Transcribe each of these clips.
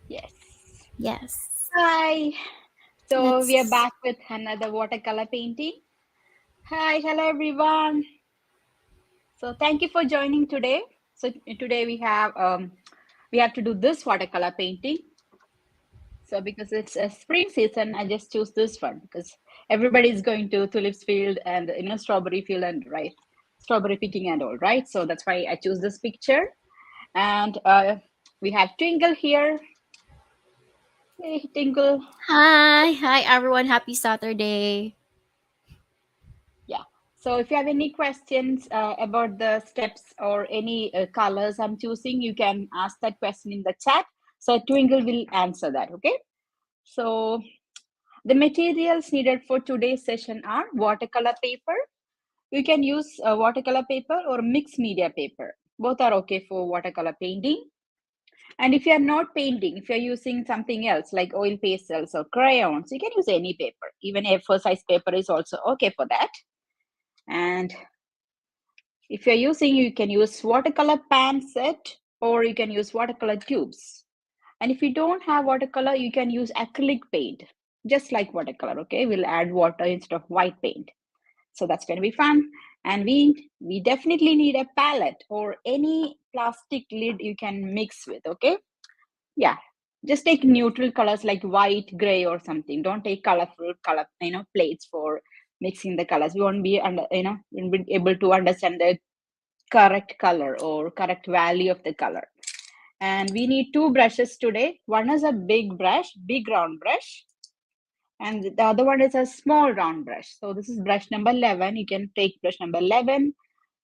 Yes. Yes. Hi. So we are Let's. back with another watercolor painting. Hi, hello everyone. So thank you for joining today. So today we have to do this watercolor painting. So because it's a spring season, I just choose this one because everybody is going to tulips field and strawberry field and right, strawberry picking and all right. So that's why I choose this picture. And we have Twinkle here. Hey, Twinkle. Hi, everyone. Happy Saturday. Yeah. So if you have any questions about the steps or any colors I'm choosing, you can ask that question in the chat. So Twinkle will answer that. Okay. So the materials needed for today's session are watercolor paper. You can use watercolor paper or mixed media paper. Both are okay for watercolor painting. And if you are not painting, if you're using something else like oil pastels or crayons, you can use any paper. Even A4 size paper is also okay for that. And if you're using, you can use watercolor pan set or you can use watercolor tubes. And if you don't have watercolor, you can use acrylic paint, just like watercolor, okay? We'll add water instead of white paint. So that's going to be fun. And we definitely need a palette or any plastic lid you can mix with, okay? Yeah, just take neutral colors like white, gray, or something. Don't take colorful plates for mixing the colors. We won't be won't be able to understand the correct color or correct value of the color. And we need two brushes today. One is a big brush, big round brush, and the other one is a small round brush. So this is brush number 11. You can take brush number 11,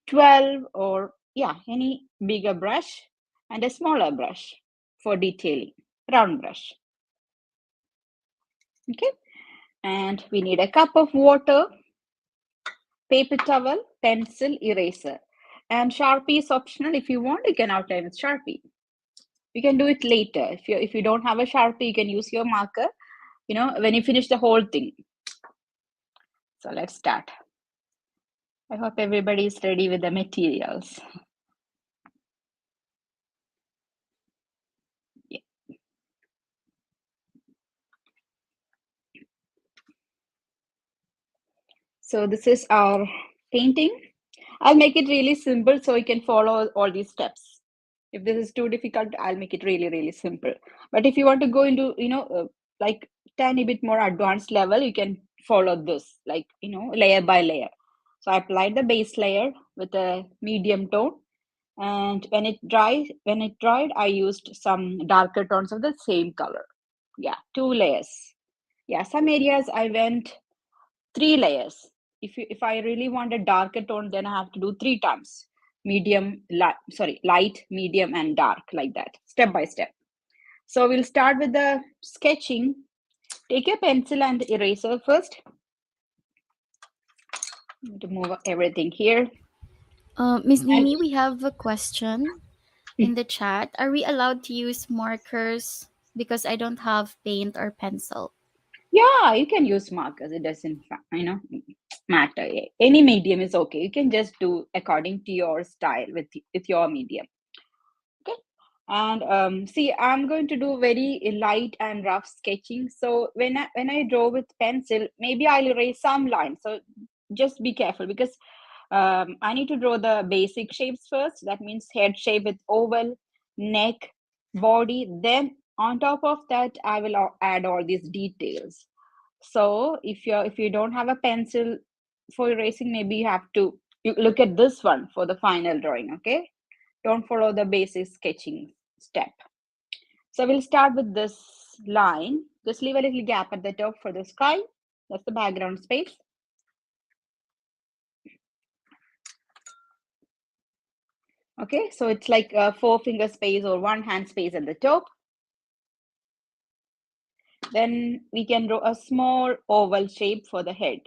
12, or yeah, any bigger brush and a smaller brush for detailing, round brush. Okay, and we need a cup of water, paper towel, pencil, eraser. And Sharpie is optional. If you want, you can outline with Sharpie. You can do it later. If you don't have a Sharpie, you can use your marker, when you finish the whole thing. So let's start. I hope everybody is ready with the materials. Yeah. So this is our painting. I'll make it really simple so you can follow all these steps. If this is too difficult, I'll make it really, really simple. But if you want to go into, like tiny bit more advanced level, you can follow this, like, layer by layer. So I applied the base layer with a medium tone. And when it dried, I used some darker tones of the same color. Yeah, two layers. Yeah, some areas I went three layers. If I really want a darker tone, then I have to do three times. Light, medium, and dark, like that, step by step. So we'll start with the sketching. Take your pencil and eraser first. To move everything here. Miss And Nimi, we have a question in the chat. Are we allowed to use markers because I don't have paint or pencil? yeah, you can use markers. It doesn't, matter. Any medium is okay. You can just do according to your style with your medium. Okay. And see, I'm going to do very light and rough sketching. So when I draw with pencil, maybe I'll erase some lines. So just be careful because I need to draw the basic shapes first. That means head shape with oval, neck, body. Then on top of that, I will add all these details. So if you don't have a pencil for erasing, maybe you look at this one for the final drawing. Okay, don't follow the basic sketching step. So we'll start with this line. Just leave a little gap at the top for the sky. That's the background space. Okay, so it's like a 4-finger space or one hand space at the top. Then we can draw a small oval shape for the head.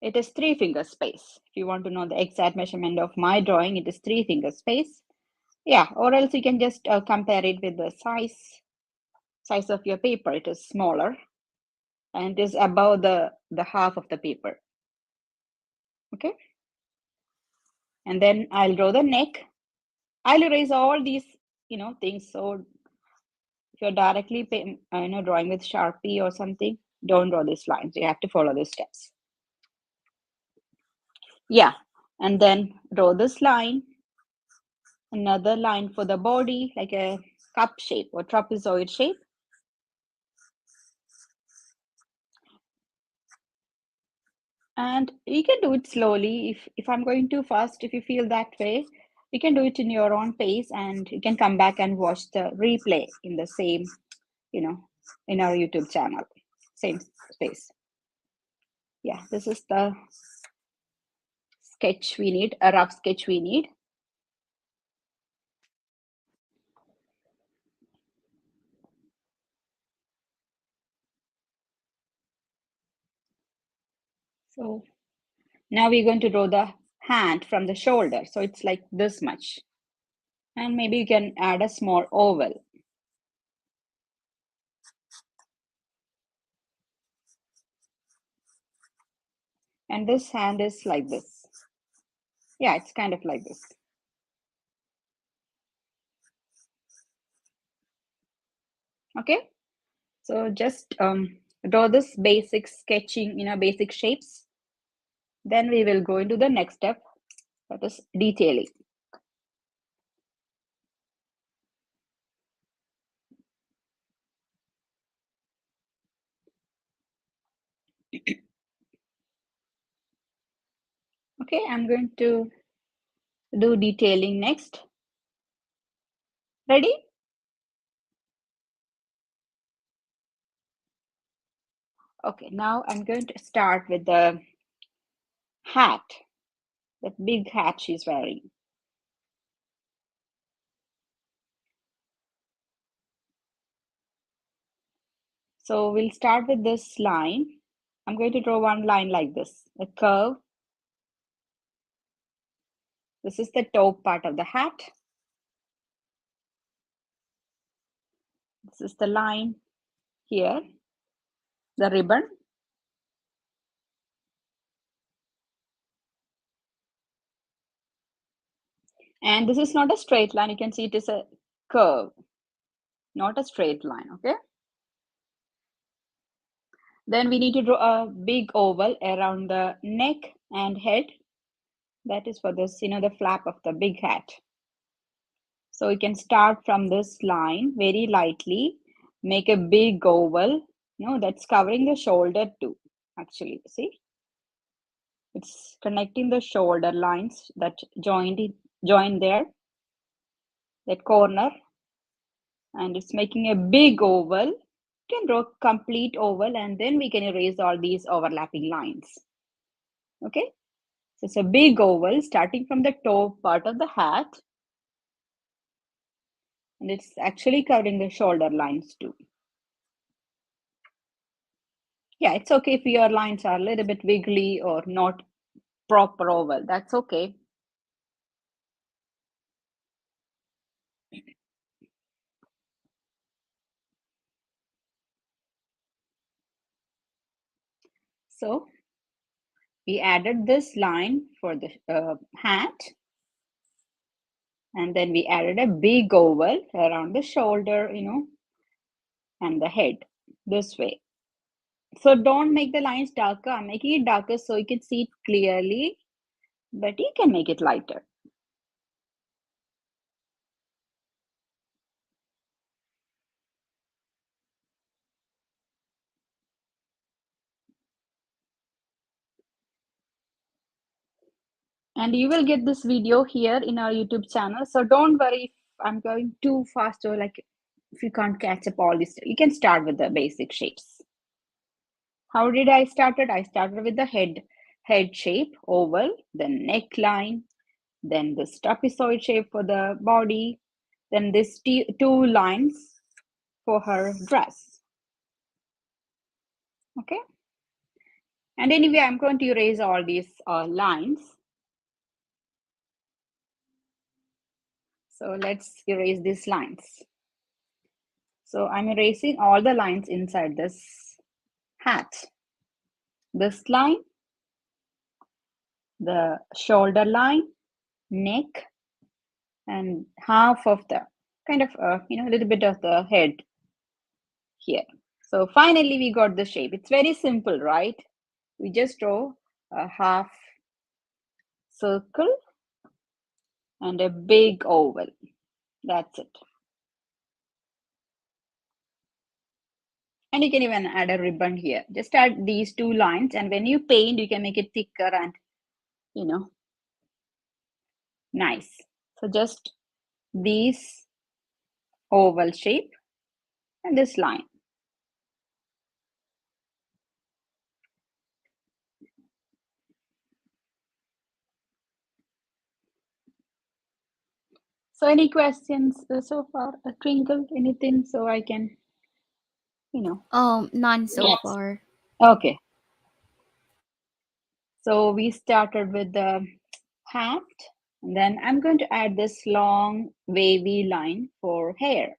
It is 3-finger space. If you want to know the exact measurement of my drawing, it is 3-finger space. Yeah, or else you can just compare it with the size of your paper. It is smaller and it is above the half of the paper. Okay, and then I'll draw the neck. I'll erase all these things. So if you're directly drawing with Sharpie or something, don't draw these lines. You have to follow these steps. Yeah, and then draw this line, another line for the body, like a cup shape or trapezoid shape. And you can do it slowly. If I'm going too fast, if you feel that way, you can do it in your own pace, and you can come back and watch the replay in the same, in our YouTube channel, same space. Yeah, this is the sketch we need, a rough sketch we need. So now we're going to draw the hand from the shoulder. So it's like this much. And maybe you can add a small oval. And this hand is like this. Yeah, it's kind of like this. Okay, so just draw this basic sketching, basic shapes. Then we will go into the next step, that is detailing. Okay, I'm going to do detailing next. Ready? Okay, now I'm going to start with the hat, that big hat she's wearing. So we'll start with this line. I'm going to draw one line like this, a curve. This is the top part of the hat. This is the line here, the ribbon. And this is not a straight line. You can see it is a curve, not a straight line, okay? Then we need to draw a big oval around the neck and head. That is for this, the flap of the big hat. So we can start from this line very lightly, make a big oval, that's covering the shoulder too, actually, see? It's connecting the shoulder lines that join there, that corner, and it's making a big oval. You can draw complete oval, and then we can erase all these overlapping lines. Okay, so it's a big oval starting from the top part of the hat, and it's actually covering the shoulder lines too. Yeah, it's okay if your lines are a little bit wiggly or not proper oval. That's okay. So we added this line for the hat, and then we added a big oval around the shoulder, and the head this way. So don't make the lines darker. I'm making it darker so you can see it clearly, but you can make it lighter. And you will get this video here in our YouTube channel. So don't worry if I'm going too fast or like if you can't catch up all this. You can start with the basic shapes. How did I started? I started with the head shape, oval, then neckline, then this trapezoid shape for the body, then this two lines for her dress. Okay. And anyway, I'm going to erase all these lines. So let's erase these lines. So I'm erasing all the lines inside this hat. This line, the shoulder line, neck, and half of the kind of, a little bit of the head here. So finally, we got the shape. It's very simple, right? We just draw a half circle and a big oval. That's it. And you can even add a ribbon here. Just add these two lines, and when you paint, you can make it thicker and, you know, nice. So just these oval shape and this line. So any questions so far? A twinkle, anything, so I can, you know. None so Yes. far. Okay. So we started with the hat, and then I'm going to add this long wavy line for hair.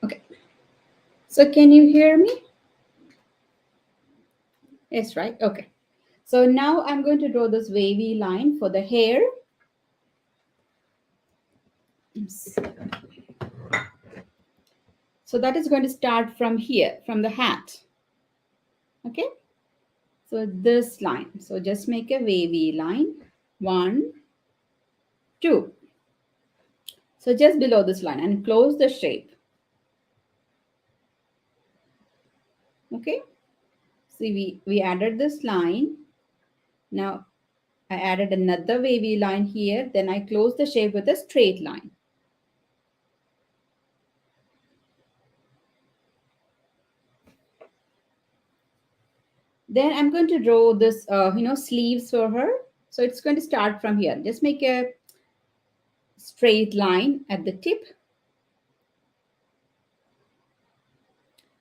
Okay. So can you hear me? Yes, right? Okay. So now I'm going to draw this wavy line for the hair. So that is going to start from here, from the hat. Okay. So this line. So just make a wavy line. 1, 2. So just below this line and close the shape. Okay. See, we added this line. Now I added another wavy line here. Then I close the shape with a straight line. Then I'm going to draw this, sleeves for her. So it's going to start from here. Just make a straight line at the tip.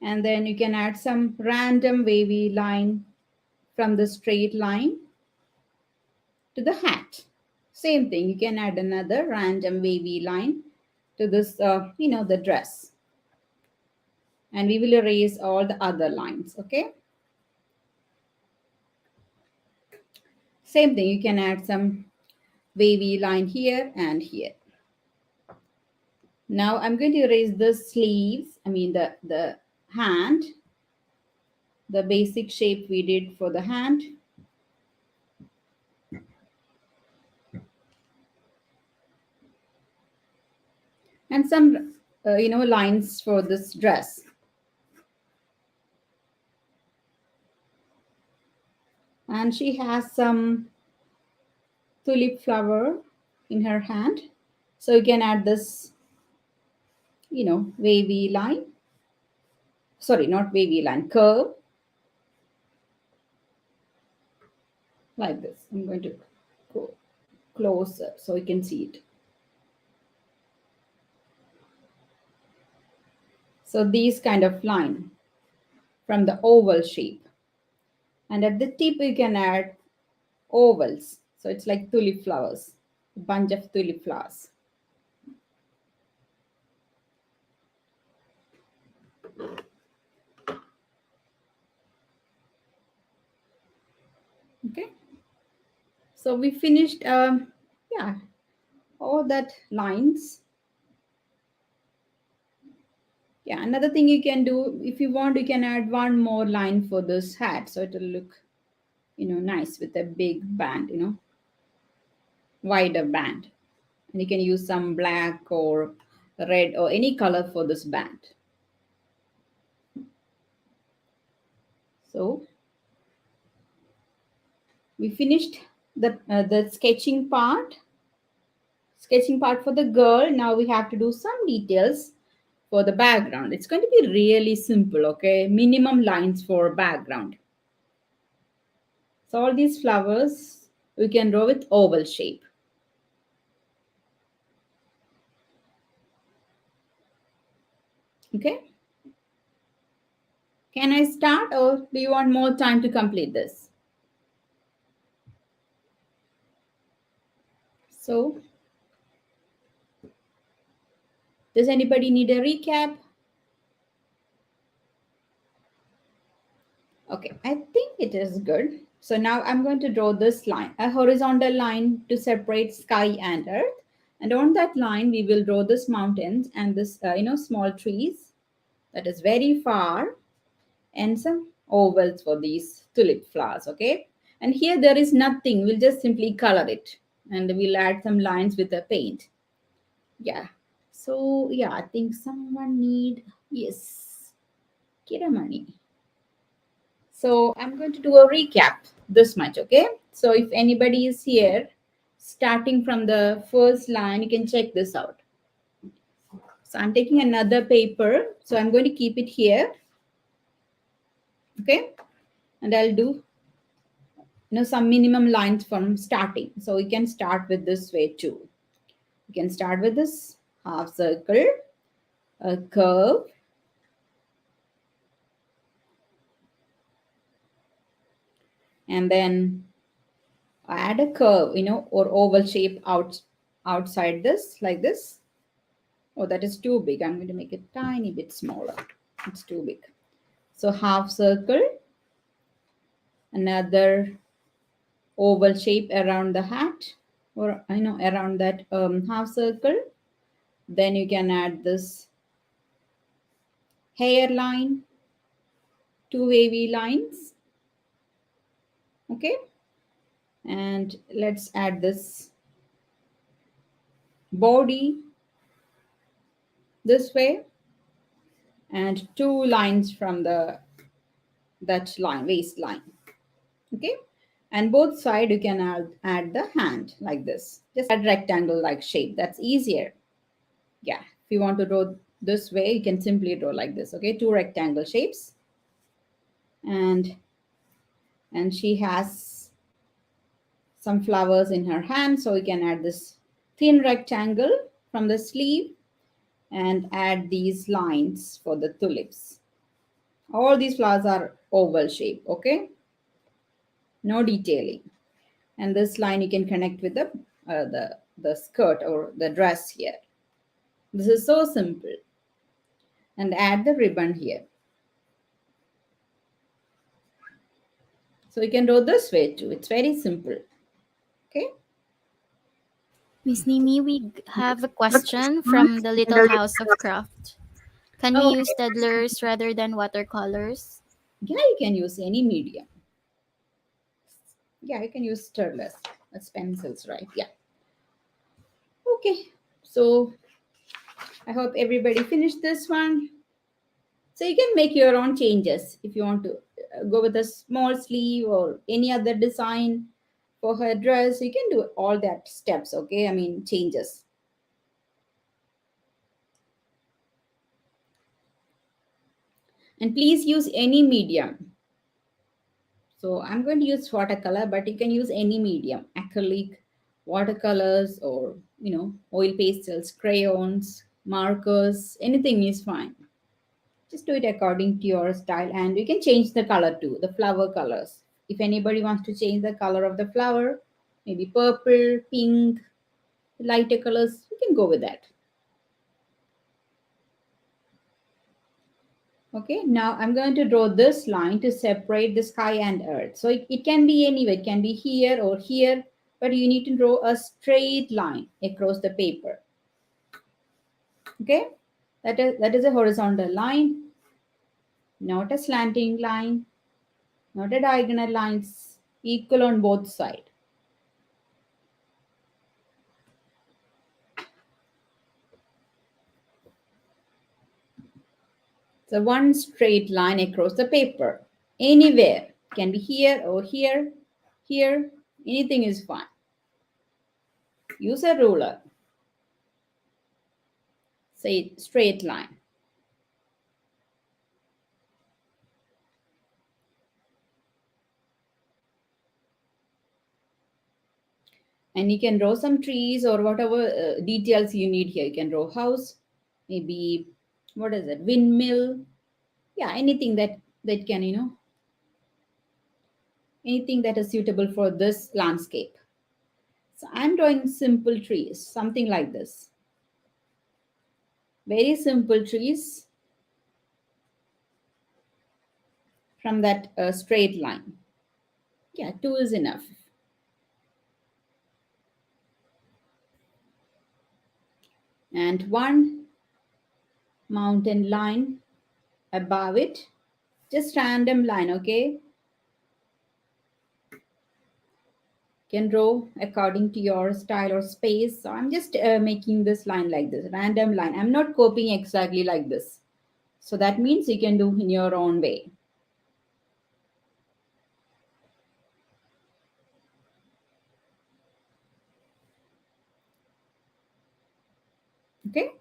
And then you can add some random wavy line from the straight line to the hat. Same thing, you can add another random wavy line to this, the dress. And we will erase all the other lines, okay? Same thing, you can add some wavy line here and here. Now I'm going to erase the sleeves, the hand, the basic shape we did for the hand. And some, lines for this dress. And she has some tulip flower in her hand. So you can add this, wavy line. Sorry, not wavy line, curve. Like this. I'm going to go closer so you can see it. So these kind of line from the oval shape. And at the tip, you can add ovals. So it's like tulip flowers, a bunch of tulip flowers. Okay. So we finished, yeah, all that lines. Yeah, another thing you can do, if you want, you can add one more line for this hat. So it will look, nice with a big band, wider band. And you can use some black or red or any color for this band. So we finished the sketching part for the girl. Now we have to do some details for the background. It's going to be really simple, okay? Minimum lines for background. So all these flowers we can draw with oval shape. Okay. Can I start, or do you want more time to complete this? So, does anybody need a recap? Okay, I think it is good. So now I'm going to draw this line, a horizontal line to separate sky and earth. And on that line, we will draw this mountains and this, small trees that is very far, and some ovals for these tulip flowers. Okay. And here there is nothing. We'll just simply color it and we'll add some lines with the paint. Yeah. So yeah, I think someone need, yes, Kiramani. So I'm going to do a recap this much, okay? So if anybody is here, starting from the first line, you can check this out. So I'm taking another paper. So I'm going to keep it here, okay? And I'll do, some minimum lines from starting. So we can start with this way too. You can start with this half circle, a curve, and then add a curve, or oval shape outside this, like this. Oh, that is too big. I'm going to make it tiny bit smaller. It's too big. So half circle, another oval shape around the hat, or around that half circle. Then you can add this hairline, two wavy lines. Okay, and let's add this body this way, and two lines from that line, waistline. Okay, and both side you can add the hand like this, just add rectangle like shape. That's easier. Yeah, if you want to draw this way, you can simply draw like this. Okay, two rectangle shapes, and she has some flowers in her hand, so we can add this thin rectangle from the sleeve and add these lines for the tulips. All these flowers are oval shape. Okay, no detailing. And this line you can connect with the skirt or the dress here. This is so simple. And add the ribbon here. So you can draw this way too. It's very simple. Okay. Miss Nimi, have a question from the Little House of Craft. Can we Oh, use okay. steadlers rather than watercolors? Yeah, you can use any medium. Yeah, you can use stirless. That's pencils, right? Yeah. Okay. So I hope everybody finished this one. So you can make your own changes if you want to go with a small sleeve or any other design for her dress. You can do all that steps. Okay. I mean, changes. And please use any medium. So I'm going to use watercolor, but you can use any medium, acrylic, watercolors, or, oil pastels, crayons, markers, anything is fine. Just do it according to your style, and you can change the color too, the flower colors. If anybody wants to change the color of the flower, maybe purple, pink, lighter colors, you can go with that. Okay, now I'm going to draw this line to separate the sky and earth. So it can be anywhere, it can be here or here, but you need to draw a straight line across the paper. Okay, that is a horizontal line, not a slanting line, not a diagonal lines, equal on both sides. So one straight line across the paper, anywhere, can be here or here, here, anything is fine. Use a ruler. Say straight line. And you can draw some trees or whatever details you need here. You can draw house, maybe, what is it, windmill. Yeah, anything that can, anything that is suitable for this landscape. So I'm drawing simple trees, something like this. Very simple trees. from that straight line. Yeah, 2 is enough. And one mountain line above it, just random line, okay? Can draw according to your style or space. So I'm just making this line like this, random line. I'm not copying exactly like this. So that means you can do in your own way. Okay.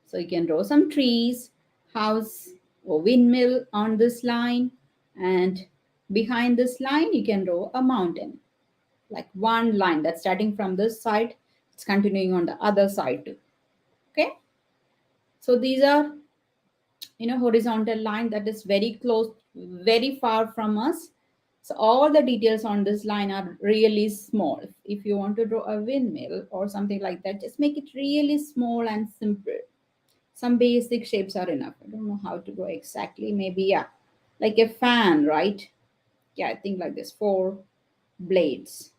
So you can draw some trees, house or windmill on this line. And behind this line, you can draw a mountain. Like one line that's starting from this side, it's continuing on the other side too. Okay. So these are, horizontal line that is very close, very far from us. So all the details on this line are really small. If you want to draw a windmill or something like that, just make it really small and simple. Some basic shapes are enough. I don't know how to draw exactly. Maybe, yeah, like a fan, right? Yeah, I think like this, 4 blades,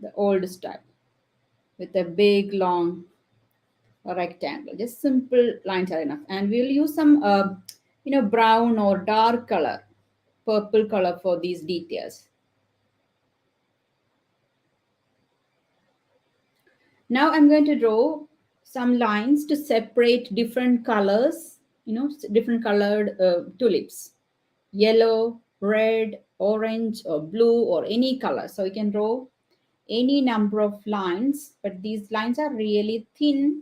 the old style, with a big long rectangle. Just simple lines are enough. And we'll use some, brown or dark color, purple color for these details. Now I'm going to draw some lines to separate different colors, different colored tulips. Yellow, red, orange, or blue, or any color. So you can draw any number of lines, but these lines are really thin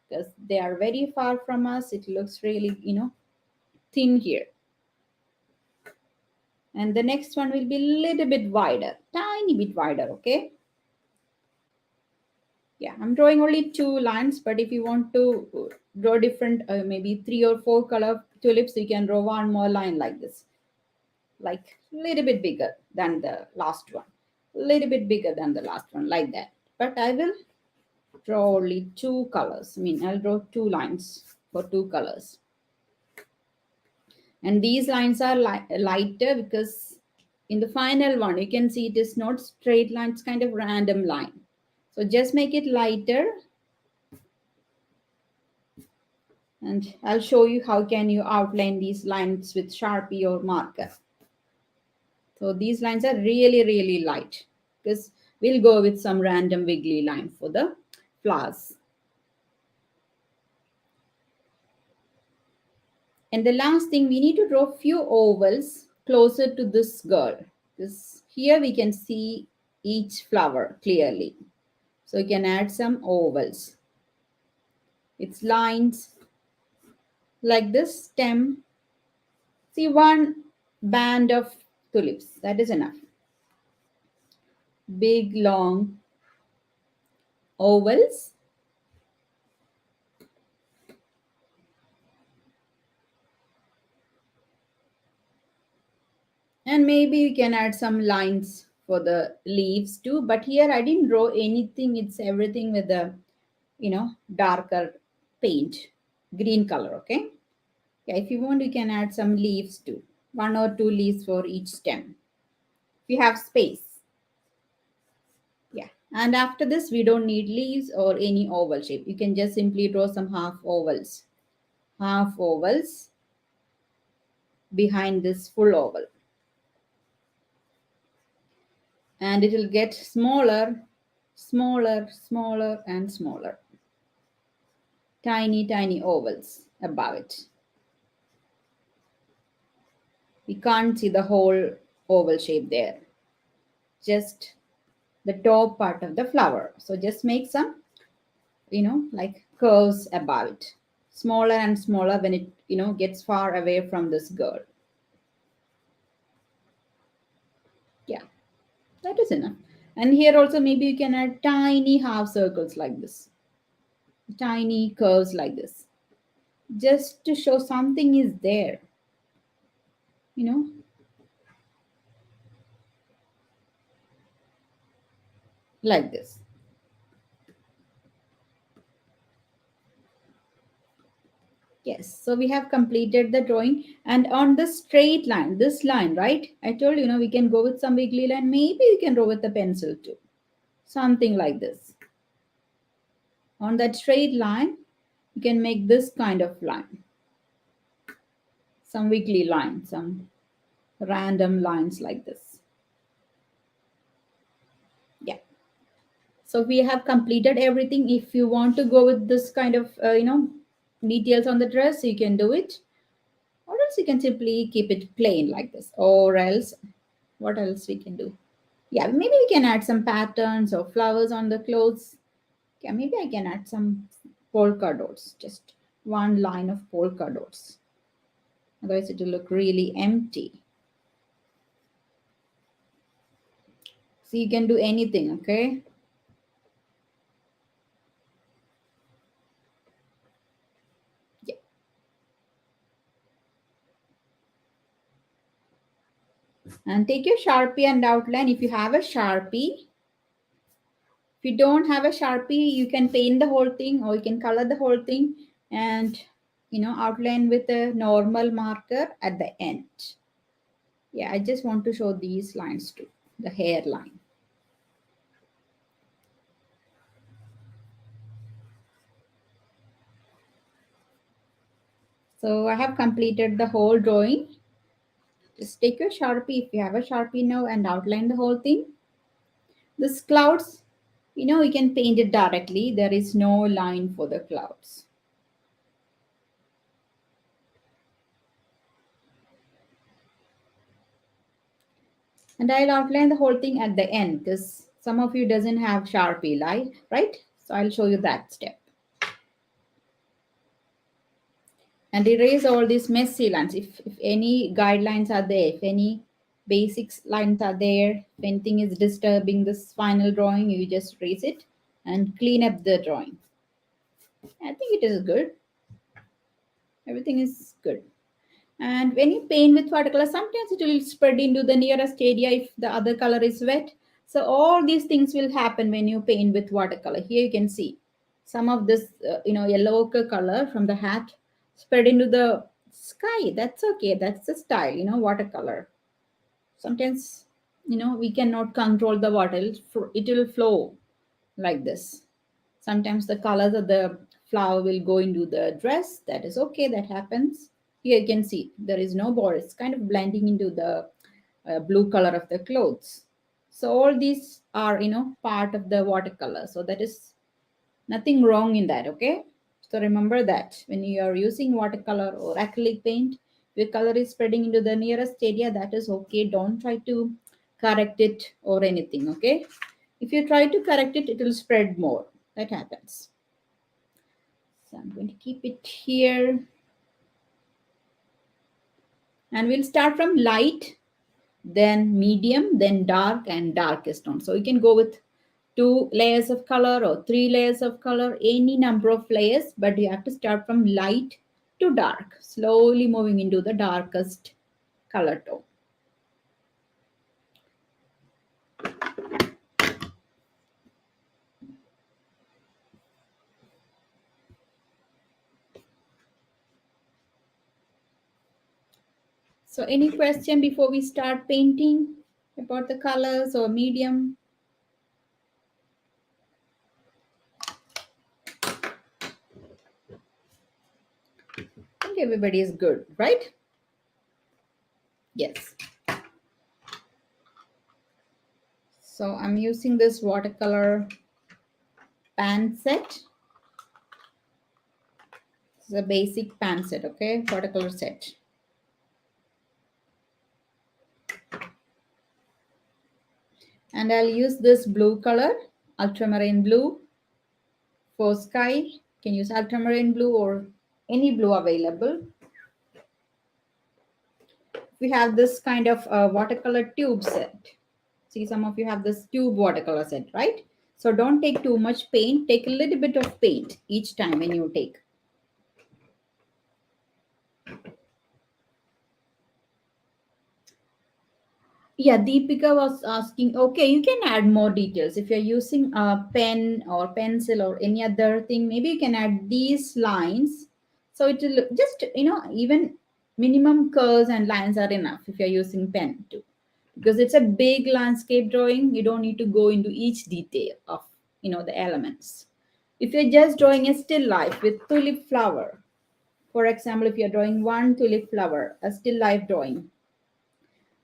because they are very far from us. It looks really, thin here. And the next one will be a little bit wider, tiny bit wider, okay? Yeah, I'm drawing only 2 lines, but if you want to draw different, maybe 3 or 4 color tulips, you can draw one more line like this, like a little bit bigger than the last one, a little bit bigger than the last one, like that. But I will draw only 2 colors. I mean, I'll draw 2 lines for 2 colors. And these lines are lighter because in the final one, you can see it is not straight line, it's kind of random line. So just make it lighter. And I'll show you how can you outline these lines with Sharpie or marker. So these lines are really, really light because we'll go with some random wiggly line for the flowers. And the last thing, we need to draw few ovals closer to this girl. Because here we can see each flower clearly. So you can add some ovals. It's lines like this stem. See, one band of tulips. That is enough. Big, long ovals. And maybe you can add some lines for the leaves too. But here I didn't draw anything. It's everything with the, darker paint, green color, okay? Yeah, if you want, you can add some leaves too. 1 or 2 leaves for each stem. If you have space. Yeah. And after this, we don't need leaves or any oval shape. You can just simply draw some half ovals. Half ovals behind this full oval. And it will get smaller, smaller, smaller, and smaller. Tiny, tiny ovals above it. We can't see the whole oval shape there, just the top part of the flower. So just make some, like curves above it. Smaller and smaller when it, gets far away from this girl. Yeah, that is enough. And here also maybe you can add tiny half circles like this. Tiny curves like this. Just to show something is there. You know, like this. Yes, so we have completed the drawing, and on the straight line, this line, right? I told you, we can go with some wiggly line. Maybe you can draw with the pencil too. Something like this. On that straight line, you can make this kind of line. Some wiggly line, some random lines like this. Yeah. So we have completed everything. If you want to go with this kind of, details on the dress, you can do it. Or else you can simply keep it plain like this. Or else, what else we can do? Yeah, maybe we can add some patterns or flowers on the clothes. Yeah, maybe I can add some polka dots, just one line of polka dots. Otherwise, it will look really empty. So you can do anything, okay? Yeah. And take your Sharpie and outline if you have a Sharpie. If you don't have a Sharpie, you can paint the whole thing or you can color the whole thing and outline with a normal marker at the end. Yeah, I just want to show these lines too, the hairline. So I have completed the whole drawing. Just take your Sharpie if you have a Sharpie now and outline the whole thing. This clouds, we can paint it directly. There is no line for the clouds. And I'll outline the whole thing at the end because some of you doesn't have Sharpie, right? So I'll show you that step. And erase all these messy lines. If any guidelines are there, if any basics lines are there, if anything is disturbing this final drawing, you just erase it and clean up the drawing. I think it is good. Everything is good. And when you paint with watercolor, sometimes it will spread into the nearest area if the other color is wet. So all these things will happen when you paint with watercolor. Here you can see some of this, yellow ochre color from the hat spread into the sky. That's okay. That's the style, watercolor. Sometimes, we cannot control the water. It will flow like this. Sometimes the colors of the flower will go into the dress. That is okay. That happens. Here you can see there is no border. It's kind of blending into the blue color of the clothes. So all these are, part of the watercolor. So that is nothing wrong in that, okay? So remember that when you are using watercolor or acrylic paint, the color is spreading into the nearest area, that is okay. Don't try to correct it or anything, okay? If you try to correct it, it will spread more. That happens. So I'm going to keep it here. And we'll start from light, then medium, then dark and darkest tone. So you can go with 2 layers of color or 3 layers of color, any number of layers, but you have to start from light to dark, slowly moving into the darkest color tone. So any question before we start painting about the colors or medium? I think everybody is good, right? Yes. So I'm using this watercolor pan set. This is a basic pan set, okay? Watercolor set. And I'll use this blue color, ultramarine blue for sky. You can use ultramarine blue or any blue available. We have this kind of watercolor tube set. See, some of you have this tube watercolor set, right? So don't take too much paint. Take a little bit of paint each time when you take. Yeah, Deepika was asking, okay, you can add more details. If you're using a pen or pencil or any other thing, maybe you can add these lines. So it will just, even minimum curves and lines are enough if you're using pen too. Because it's a big landscape drawing, you don't need to go into each detail of, the elements. If you're just drawing a still life with tulip flower, for example, if you're drawing one tulip flower, a still life drawing,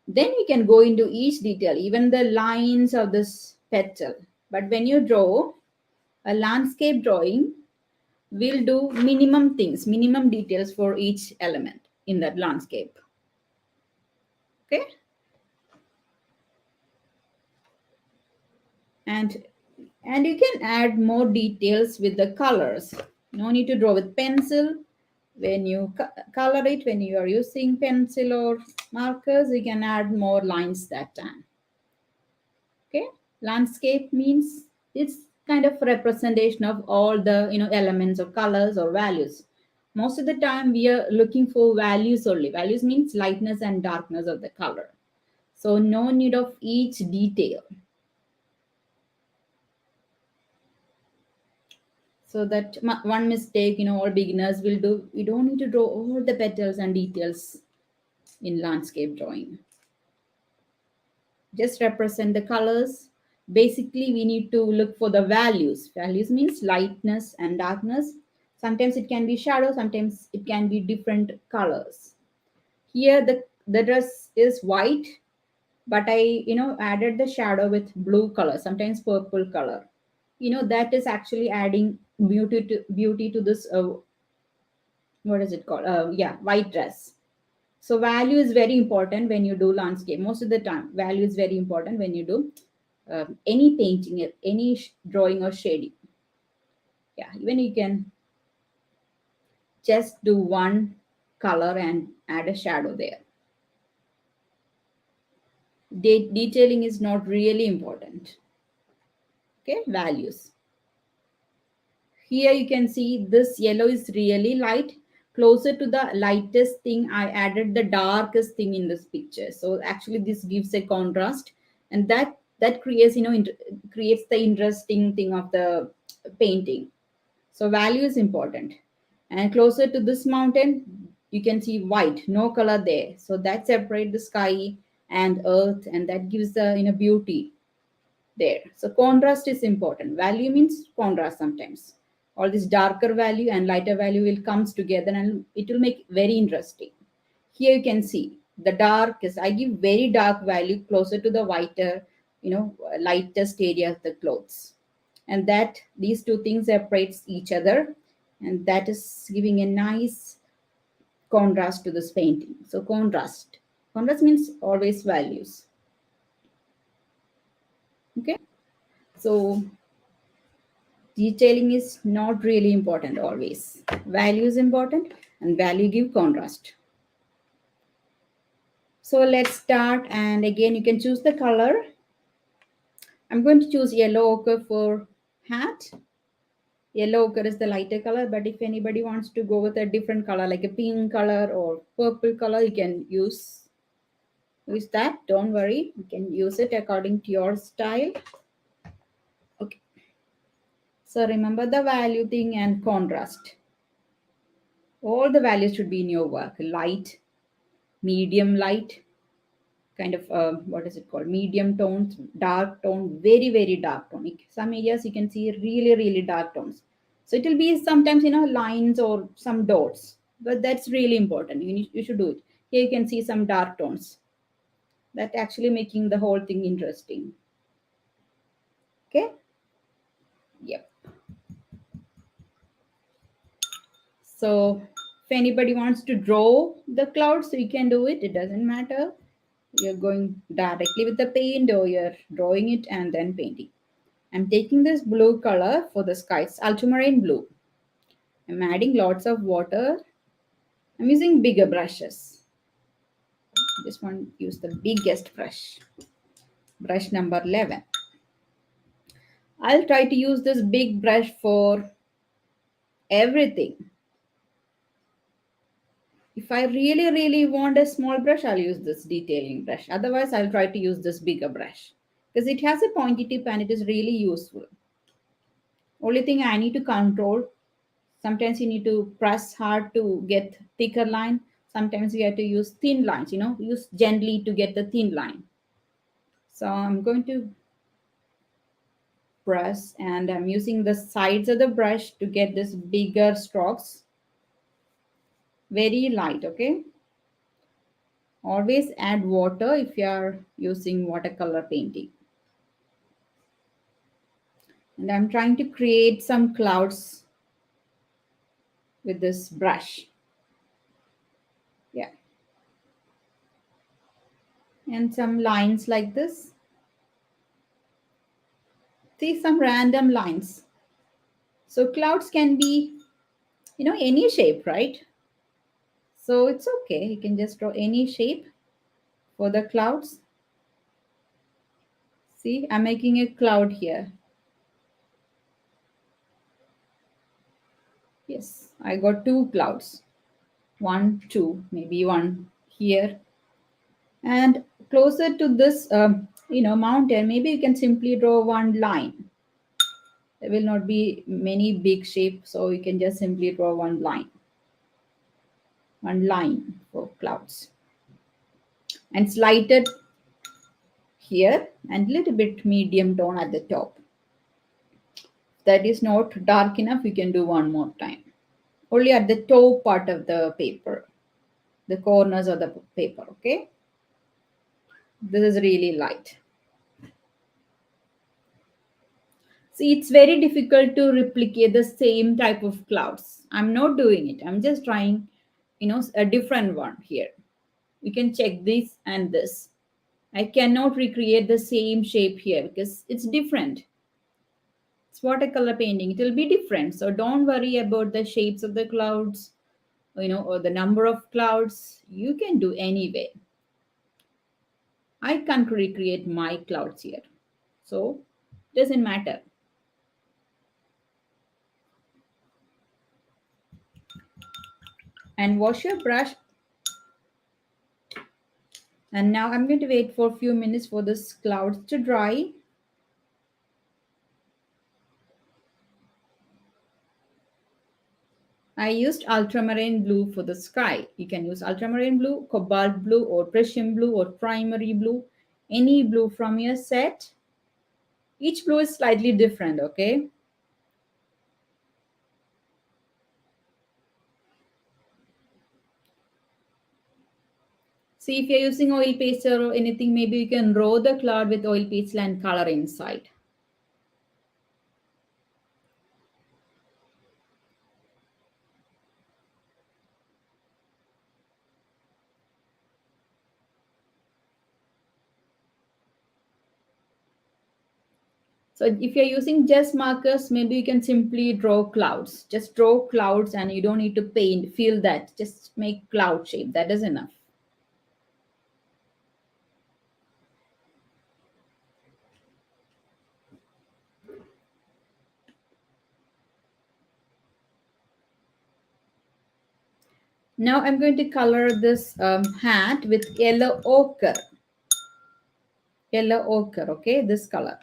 then we can go into each detail, even the lines of this petal. But when you draw a landscape drawing, we'll do minimum things, minimum details for each element in that landscape. Okay? And you can add more details with the colors. No need to draw with pencil. When you color it, when you are using pencil or markers, you can add more lines that time. Okay, landscape means it's kind of representation of all the elements or colors or values. Most of the time we are looking for values only. Values means lightness and darkness of the color, so no need of each detail. So that one mistake all beginners will do, we don't need to draw all the petals and details in landscape drawing. Just represent the colors. Basically, we need to look for the values. Values means lightness and darkness. Sometimes it can be shadow, sometimes it can be different colors. Here the dress is white, but I added the shadow with blue color, sometimes purple color. That is actually adding beauty to this what is it called? Yeah, white dress. So value is very important when you do landscape. Most of the time, value is very important when you do any painting, any drawing or shading. Yeah, even you can just do one color and add a shadow there. Detailing is not really important. Okay, values. Here you can see this yellow is really light. Closer to the lightest thing, I added the darkest thing in this picture. So actually this gives a contrast, and that creates, creates the interesting thing of the painting. So value is important. And closer to this mountain, you can see white, no color there. So that separates the sky and earth, and that gives the beauty there. So contrast is important. Value means contrast sometimes. All this darker value and lighter value will comes together and it will make very interesting. Here you can see the dark is, I give very dark value closer to the whiter, lightest area of the clothes. And that these two things separates each other, and that is giving a nice contrast to this painting. So contrast. Contrast means always values. Okay. So detailing is not really important always. Value is important, and value give contrast. So let's start, and again you can choose the color. I'm going to choose yellow ochre for hat. Yellow ochre is the lighter color, but if anybody wants to go with a different color like a pink color or purple color, you can use that. Don't worry, you can use it according to your style. Okay. So remember the value thing and contrast. All the values should be in your work. Light, medium light, kind of what is it called? Medium tones, dark tone, very, very dark tone. Some areas you can see really, really dark tones. So it will be sometimes, lines or some dots, but that's really important. You should do it. Here you can see some dark tones. That actually making the whole thing interesting. Okay. Yep. So if anybody wants to draw the clouds, so you can do it. It doesn't matter. You're going directly with the paint or you're drawing it and then painting. I'm taking this blue color for the sky. It's ultramarine blue. I'm adding lots of water. I'm using bigger brushes. This one use the biggest brush. Brush number 11. I'll try to use this big brush for everything. If I really, really want a small brush, I'll use this detailing brush. Otherwise, I'll try to use this bigger brush because it has a pointy tip and it is really useful. Only thing I need to control Sometimes you need to press hard to get thicker line. Sometimes you have to use thin lines, use gently to get the thin line. So I'm going to brush and I'm using the sides of the brush to get this bigger strokes. Very light, okay? Always add water if you are using watercolor painting. And I'm trying to create some clouds with this brush. Yeah. And some lines like this. See, some random lines. So clouds can be, any shape, right? So it's okay. You can just draw any shape for the clouds. See, I'm making a cloud here. Yes, I got two clouds. One, two, maybe one here. And closer to this, mountain, maybe you can simply draw one line. There will not be many big shapes, so you can just simply draw one line for clouds. And it's lighted here and little bit medium tone at the top. That is not dark enough, we can do one more time. Only at the top part of the paper, the corners of the paper, okay? This is really light. See, it's very difficult to replicate the same type of clouds. I'm not doing it. I'm just trying, a different one here. We can check this and this. I cannot recreate the same shape here because it's different. It's watercolor painting. It will be different. So don't worry about the shapes of the clouds, or the number of clouds. You can do anyway. I can't recreate my clouds here. So it doesn't matter. And wash your brush. And now I'm going to wait for a few minutes for this clouds to dry. I used ultramarine blue for the sky. You can use ultramarine blue, cobalt blue, or Prussian blue, or primary blue. Any blue from your set. Each blue is slightly different, okay? See, if you're using oil pastel or anything, maybe you can roll the cloud with oil pastel and color inside. So if you're using just markers, maybe you can simply draw clouds. Just draw clouds and you don't need to paint, feel that. Just make cloud shape. That is enough. Now I'm going to color this hat with yellow ochre. Yellow ochre, okay, this color.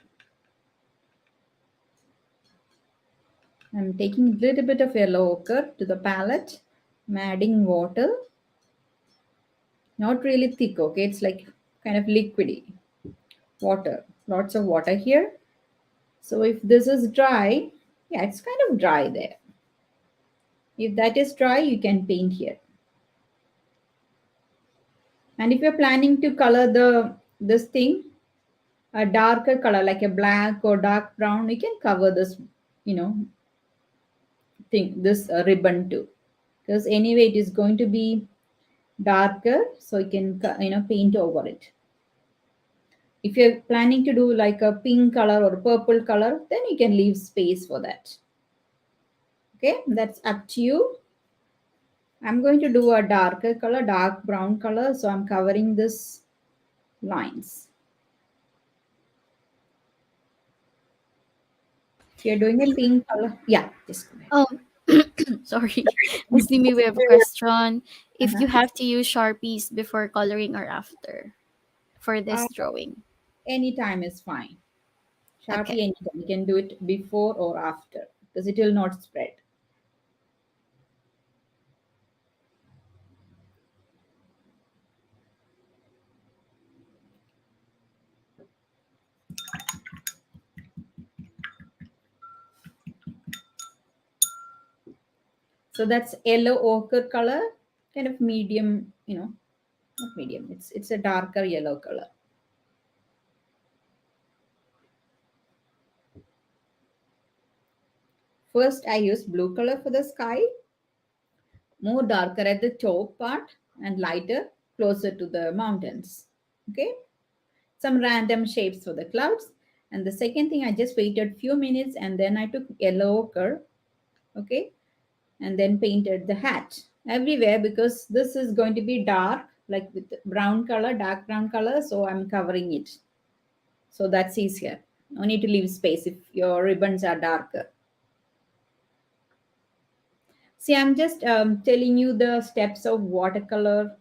I'm taking a little bit of yellow ochre to the palette. I'm adding water. Not really thick, okay, it's like kind of liquidy. Water, lots of water here. So if this is dry, yeah, it's kind of dry there. If that is dry, you can paint here. And if you're planning to color this thing, a darker color like a black or dark brown, you can cover this, this ribbon too. Because anyway, it is going to be darker, so you can paint over it. If you're planning to do like a pink color or purple color, then you can leave space for that. Okay, that's up to you. I'm going to do a darker color, dark brown color, so I'm covering this lines. If you're doing a pink color, yeah, just go ahead. Oh, sorry. Miss Nimmy, we have a question. If you have to use Sharpies before coloring or after for Uh, this drawing. Anytime is fine. Sharpie Okay. anytime. You can do it before or after because it will not spread. So that's yellow ochre color, kind of medium, not medium. It's a darker yellow color. First, I use blue color for the sky, more darker at the top part and lighter closer to the mountains. Okay, some random shapes for the clouds. And the second thing, I just waited few minutes and then I took yellow ochre, okay, and then painted the hat everywhere because this is going to be dark, like with brown color, dark brown color. So I'm covering it. So that's easier. No need to leave space if your ribbons are darker. See, I'm just telling you the steps of watercolor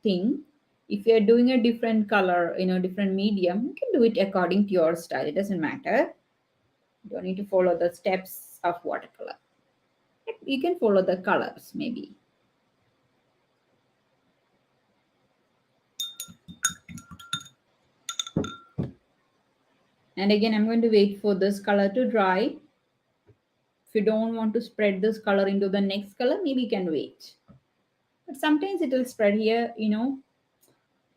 thing. If you're doing a different color, different medium, you can do it according to your style. It doesn't matter. You don't need to follow the steps of watercolor. You can follow the colors maybe. And again, I'm going to wait for this color to dry. If you don't want to spread this color into the next color, maybe you can wait. But sometimes it will spread here,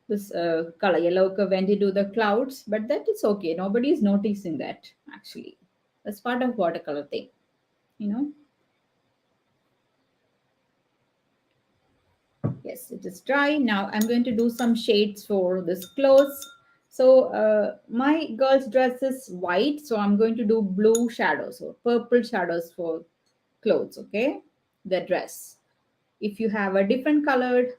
this color yellow curve when you do the clouds, but that is okay. Nobody is noticing that actually. That's part of watercolor thing, you know. Yes, it is dry. Now I'm going to do some shades for this clothes. So my girl's dress is white, so I'm going to do blue shadows or purple shadows for clothes, okay? The dress. If you have a different colored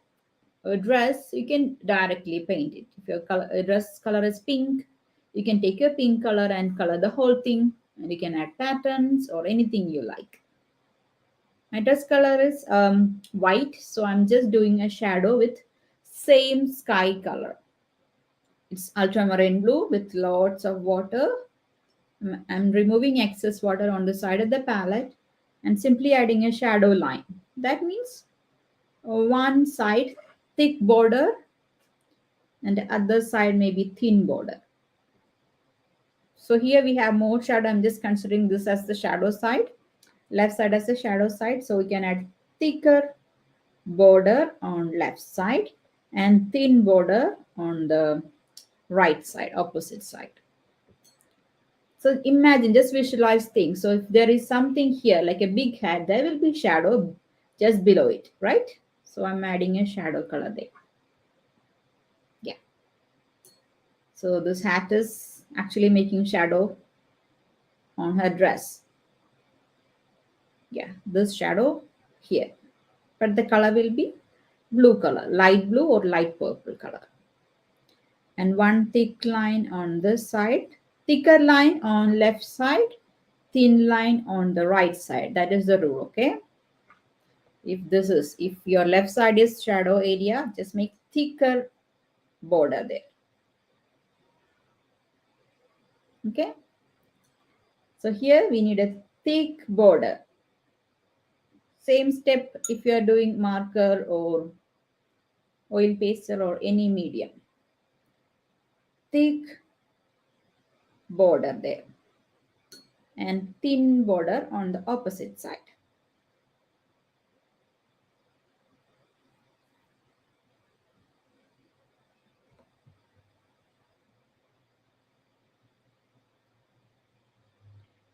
dress, you can directly paint it. If your dress color is pink, you can take your pink color and color the whole thing, and you can add patterns or anything you like. My dress color is white, so I'm just doing a shadow with same sky color. It's ultramarine blue with lots of water. I'm removing excess water on the side of the palette and simply adding a shadow line. That means one side thick border and the other side maybe thin border. So here we have more shadow. I'm just considering this as the shadow side, left side as the shadow side. So we can add thicker border on left side and thin border on the right side, opposite side. So imagine, just visualize things. So if there is something here like a big hat, there will be shadow just below it, right? So I'm adding a shadow color there. Yeah. So this hat is actually making shadow on her dress. Yeah, this shadow here. But the color will be blue color, light blue or light purple color. And one thick line on this side, thicker line on left side, thin line on the right side. That is the rule, okay? If your left side is shadow area, just make thicker border there. Okay? So here we need a thick border. Same step if you are doing marker or oil pastel or any medium. Thick border there and thin border on the opposite side.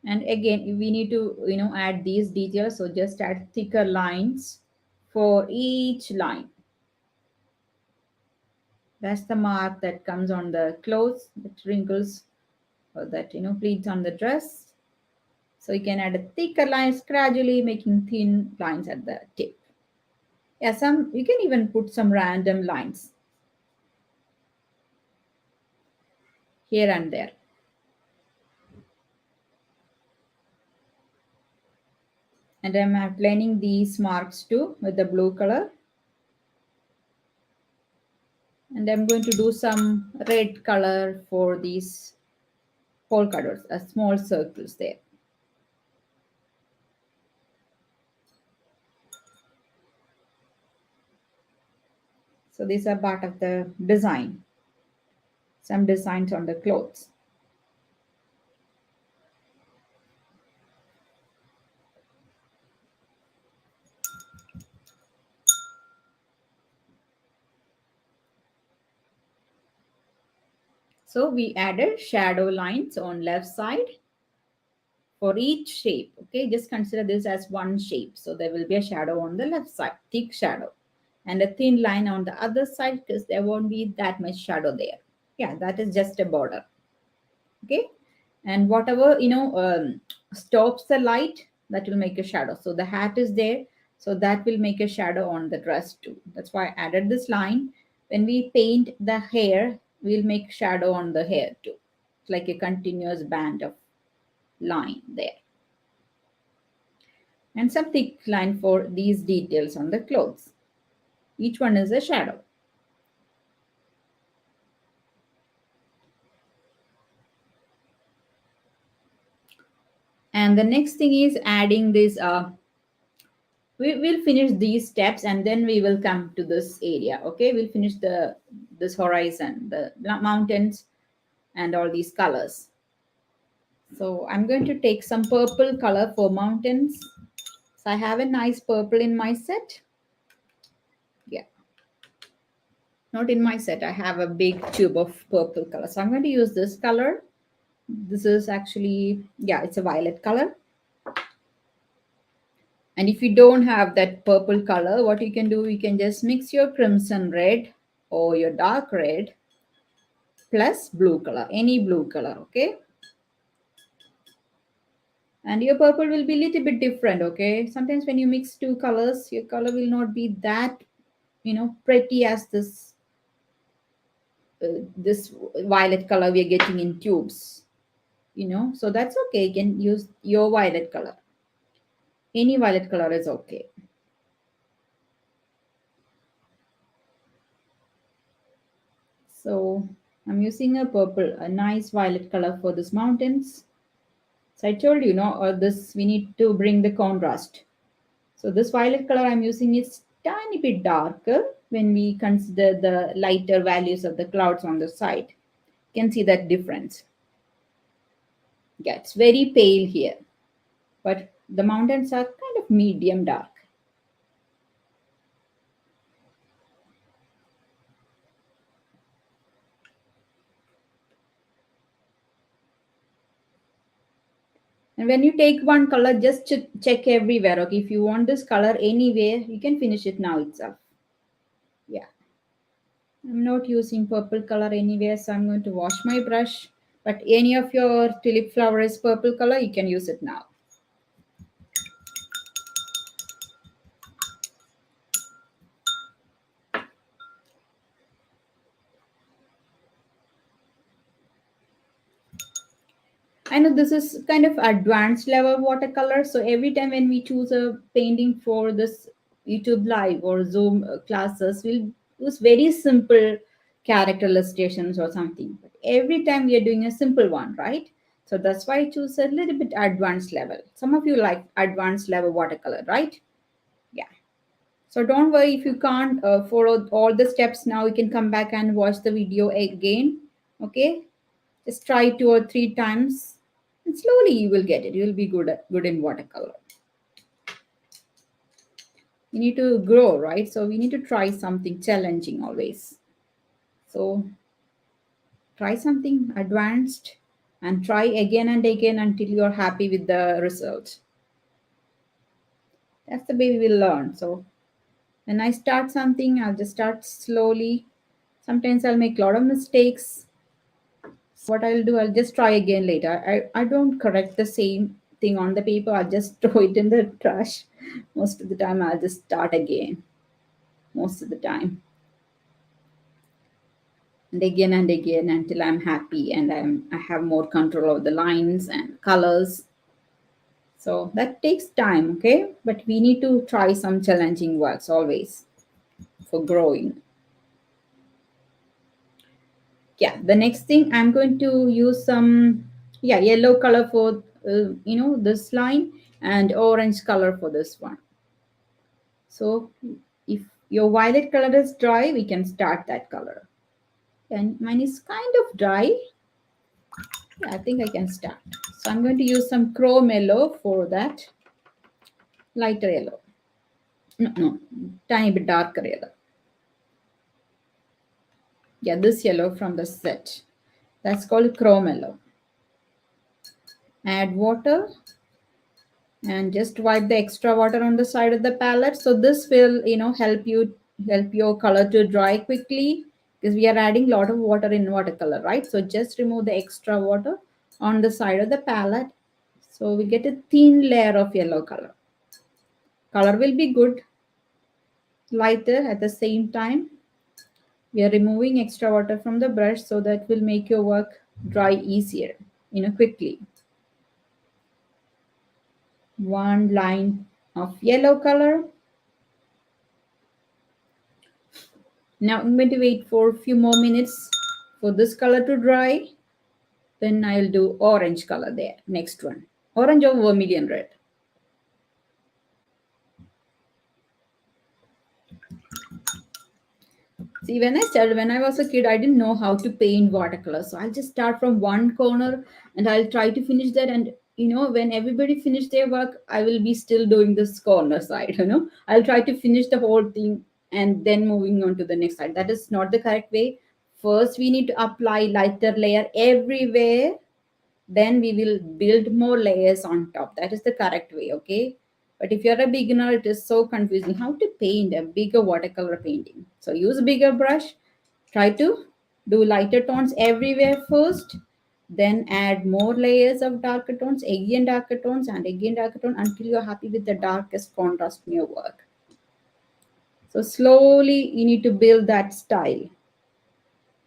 And again, we need to add these details, so just add thicker lines for each line. That's the mark that comes on the clothes, that wrinkles or that pleats on the dress. So you can add a thicker lines gradually, making thin lines at the tip. Yeah, you can even put some random lines here and there. And I'm outlining these marks too with the blue color. And I'm going to do some red color for these polka dots, small circles there. So these are part of the design. Some designs on the clothes. So we added shadow lines on left side for each shape. Okay, just consider this as one shape. So there will be a shadow on the left side, thick shadow, and a thin line on the other side because there won't be that much shadow there. Yeah, that is just a border. Okay, and whatever stops the light, that will make a shadow. So the hat is there, so that will make a shadow on the dress too. That's why I added this line. When we paint the hair, we'll make shadow on the hair too. It's like a continuous band of line there, and some thick line for these details on the clothes. Each one is a shadow. And the next thing is adding this we will finish these steps and then we will come to this area. Okay, we'll finish this horizon, the mountains, and all these colors. So I'm going to take some purple color for mountains. So I have a nice purple in my set. Yeah, not in my set, I have a big tube of purple color, so I'm going to use this color. This is actually, yeah, it's a violet color. And if you don't have that purple color, what you can do, you can just mix your crimson red or your dark red plus blue color, any blue color, okay? And your purple will be a little bit different, okay? Sometimes when you mix two colors, your color will not be that, pretty as this violet color we are getting in tubes, So that's okay. You can use your violet color. Any violet color is okay. So I'm using a purple, a nice violet color for this mountains. So I told you, this we need to bring the contrast. So this violet color I'm using is tiny bit darker when we consider the lighter values of the clouds on the side. You can see that difference. Yeah, it's very pale here, but the mountains are kind of medium dark. And when you take one color, just check everywhere. Okay, if you want this color anywhere, you can finish it now itself. Yeah. I'm not using purple color anywhere, so I'm going to wash my brush. But any of your tulip flower is purple color, you can use it now. I know this is kind of advanced level watercolor. So every time when we choose a painting for this YouTube live or Zoom classes, we'll use very simple character illustrations or something. But every time we are doing a simple one, right? So that's why I choose a little bit advanced level. Some of you like advanced level watercolor, right? Yeah. So don't worry if you can't follow all the steps now. You can come back and watch the video again. Okay, just try 2 or 3 times, and slowly you will get it. You will be good in watercolor. You need to grow, right? So we need to try something challenging always. So try something advanced and try again and again until you're happy with the result. That's the way we will learn. So when I start something, I'll just start slowly. Sometimes I'll make a lot of mistakes. What I'll do, I'll just try again later. I don't correct the same thing on the paper. I'll just throw it in the trash. Most of the time, I'll just start again. Most of the time. And again until I'm happy and I have more control of the lines and colors. So that takes time, okay? But we need to try some challenging works always for growing. Yeah, the next thing I'm going to use some yellow color for this line and orange color for this one. So if your violet color is dry, we can start that color. And mine is kind of dry. Yeah, I think I can start. So I'm going to use some chrome yellow for that. Lighter yellow. No, tiny bit darker yellow. Yeah, this yellow from the set. That's called chrome yellow. Add water and just wipe the extra water on the side of the palette. So this will, help your color to dry quickly, because we are adding a lot of water in watercolor, right? So just remove the extra water on the side of the palette. So we get a thin layer of yellow color. Color will be good, lighter at the same time. We are removing extra water from the brush, so that will make your work dry easier, quickly. One line of yellow color. Now I'm going to wait for a few more minutes for this color to dry. Then I'll do orange color there. Next one. Orange or vermilion red. See, when I was a kid, I didn't know how to paint watercolor. So I'll just start from one corner and I'll try to finish that. And when everybody finish their work, I will be still doing this corner side. I'll try to finish the whole thing and then moving on to the next side. That is not the correct way. First, we need to apply lighter layer everywhere. Then we will build more layers on top. That is the correct way, okay? But if you're a beginner, it is so confusing how to paint a bigger watercolor painting. So use a bigger brush. Try to do lighter tones everywhere first. Then add more layers of darker tones, again darker tones, and again darker tone until you're happy with the darkest contrast in your work. So slowly you need to build that style.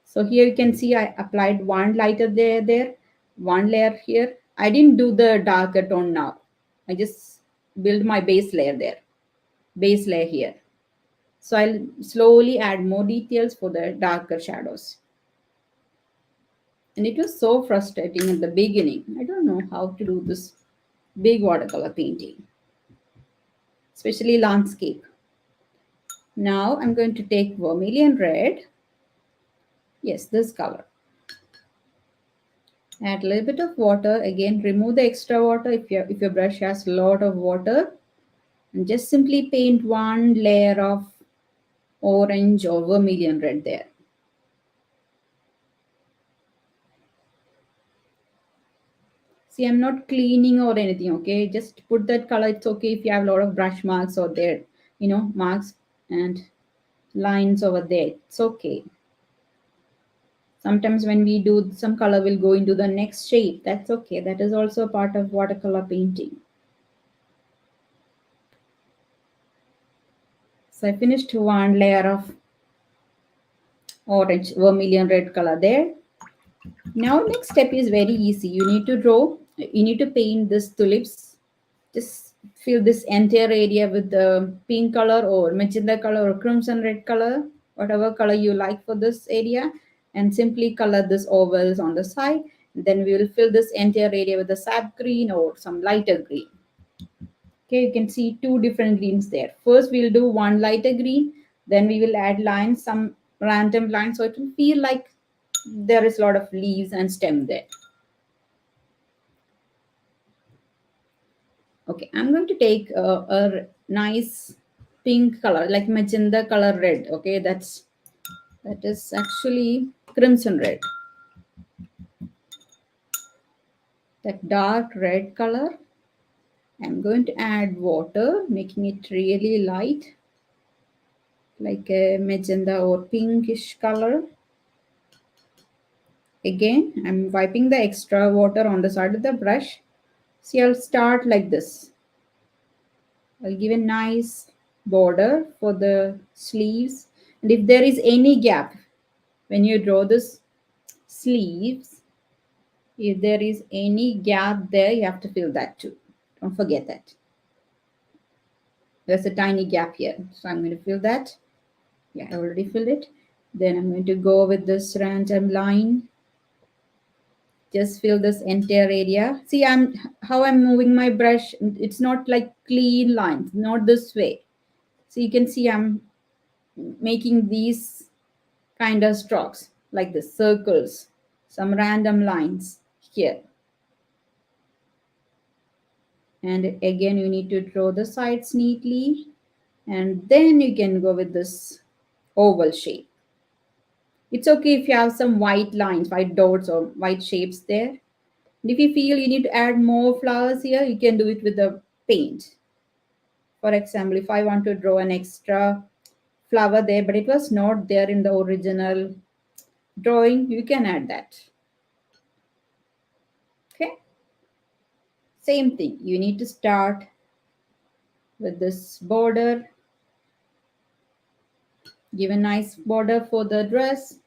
So here you can see I applied one lighter there, one layer here. I didn't do the darker tone now. I just build my base layer there, base layer here. So I'll slowly add more details for the darker shadows. And it was so frustrating at the beginning. I don't know how to do this big watercolor painting, especially landscape. Now I'm going to take vermilion red. Yes, this color. Add a little bit of water. Again, remove the extra water if your brush has a lot of water. And just simply paint one layer of orange or vermilion red there. See, I'm not cleaning or anything, okay? Just put that color. It's okay if you have a lot of brush marks or there, marks and lines over there. It's okay. Sometimes when we do, some color will go into the next shape. That's okay. That is also a part of watercolor painting. So I finished one layer of orange vermilion red color there. Now next step is very easy. You need to paint this tulips. Just fill this entire area with the pink color or magenta color or crimson red color, whatever color you like for this area, and simply color this ovals on the side. Then we will fill this entire area with the sap green or some lighter green. Okay, you can see two different greens there. First, we'll do one lighter green, then we will add lines, some random lines, so it will feel like there is a lot of leaves and stem there. Okay, I'm going to take a nice pink color, like magenta color red. Okay, that is actually crimson red. That dark red color. I'm going to add water, making it really light, like a magenta or pinkish color. Again, I'm wiping the extra water on the side of the brush. See, I'll start like this. I'll give a nice border for the sleeves. And if there is any gap, when you draw this sleeves, if there is any gap there, you have to fill that too. Don't forget that. There's a tiny gap here. So I'm going to fill that. Yeah, I already filled it. Then I'm going to go with this random line. Just fill this entire area. See, how I'm moving my brush. It's not like clean lines, not this way. So you can see I'm making these kind of strokes like this, circles, some random lines here. And again, you need to draw the sides neatly. And then you can go with this oval shape. It's okay if you have some white lines, white dots or white shapes there. And if you feel you need to add more flowers here, you can do it with the paint. For example, if I want to draw an extra flower there, but it was not there in the original drawing, you can add that. Okay. Same thing. You need to start with this border. Give a nice border for the dress.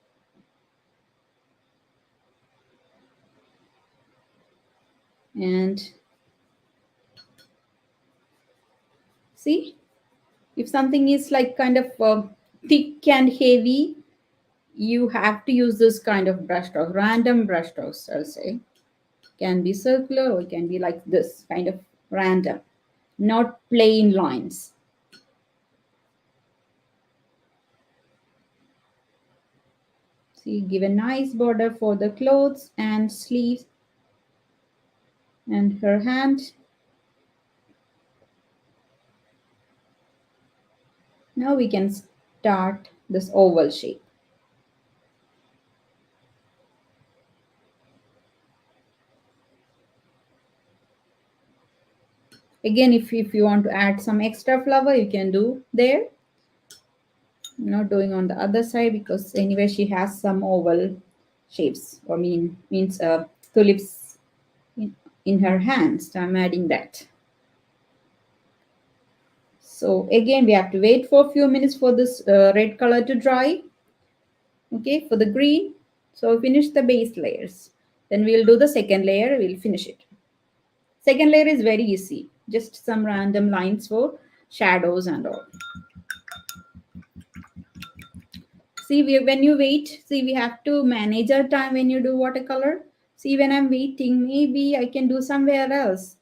And see, if something is like kind of thick and heavy, you have to use this kind of brush strokes, random brush strokes, I'll say. Can be circular or it can be like this, kind of random, not plain lines. See, give a nice border for the clothes and sleeves and her hand. Now we can start this oval shape. Again, if you want to add some extra flower, you can do there. I'm not doing on the other side because anyway she has some oval shapes or means tulips in her hands. So I'm adding that. So again, we have to wait for a few minutes for this red color to dry. Okay, for the green. So finish the base layers. Then we'll do the second layer. We'll finish it. Second layer is very easy. Just some random lines for shadows and all. See, when you wait, see, we have to manage our time when you do watercolor. See, when I'm waiting, maybe I can do somewhere else.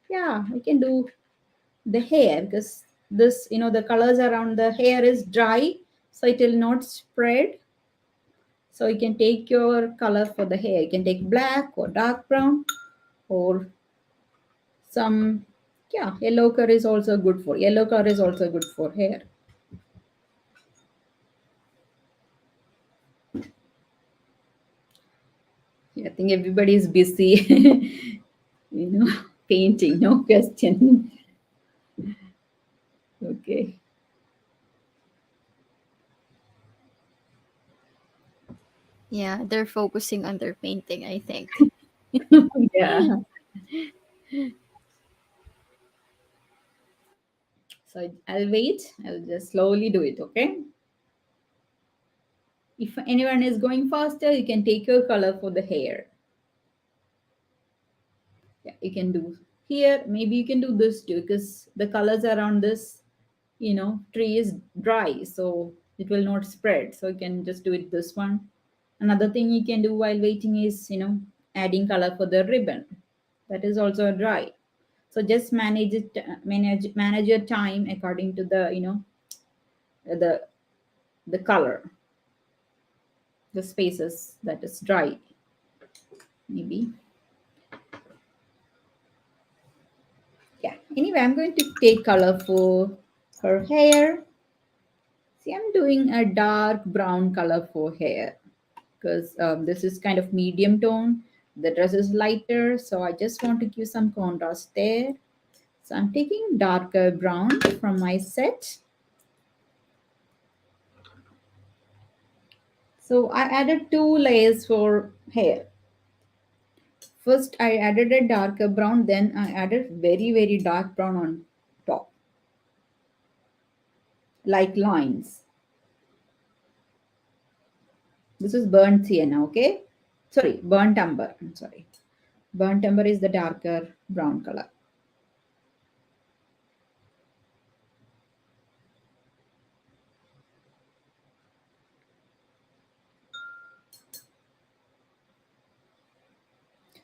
Yeah, I can do the hair because this, the colors around the hair is dry, so it will not spread. So you can take your color for the hair. You can take black or dark brown or some, yeah, yellow color is also good for, yellow color is also good for hair. Yeah, I think everybody is busy, painting, no question. Okay. Yeah, they're focusing on their painting, I think. Yeah. So I'll wait. I'll just slowly do it, okay? If anyone is going faster, you can take your color for the hair. Yeah, you can do here. Maybe you can do this too because the colors around this, tree is dry, so it will not spread. So you can just do it this one. Another thing you can do while waiting is, adding color for the ribbon. That is also dry. So just manage it, manage your time according to the, the the color, the spaces that is dry. Maybe. Yeah. Anyway, I'm going to take color for her hair. See, I'm doing a dark brown color for hair because this is kind of medium tone. The dress is lighter, so I just want to give some contrast there. So I'm taking darker brown from my set. So I added 2 layers for hair. First, I added a darker brown, then I added very, very dark brown on top, like lines. This is burnt sienna, okay? Sorry, burnt umber. I'm sorry. Burnt umber is the darker brown color.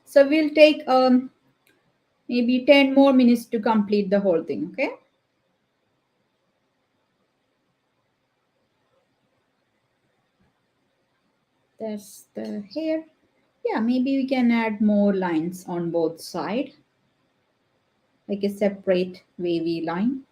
So we'll take maybe 10 more minutes to complete the whole thing, okay? That's the hair. Yeah, maybe we can add more lines on both sides, like a separate wavy line.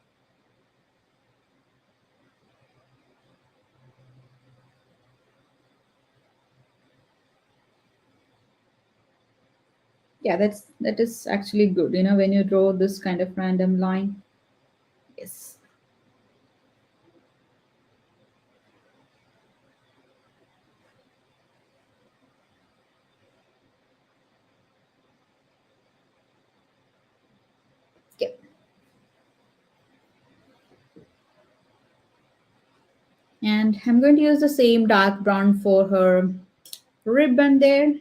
Yeah, that is actually good. You know, when you draw this kind of random line. Yes. Yeah. And I'm going to use the same dark brown for her ribbon there.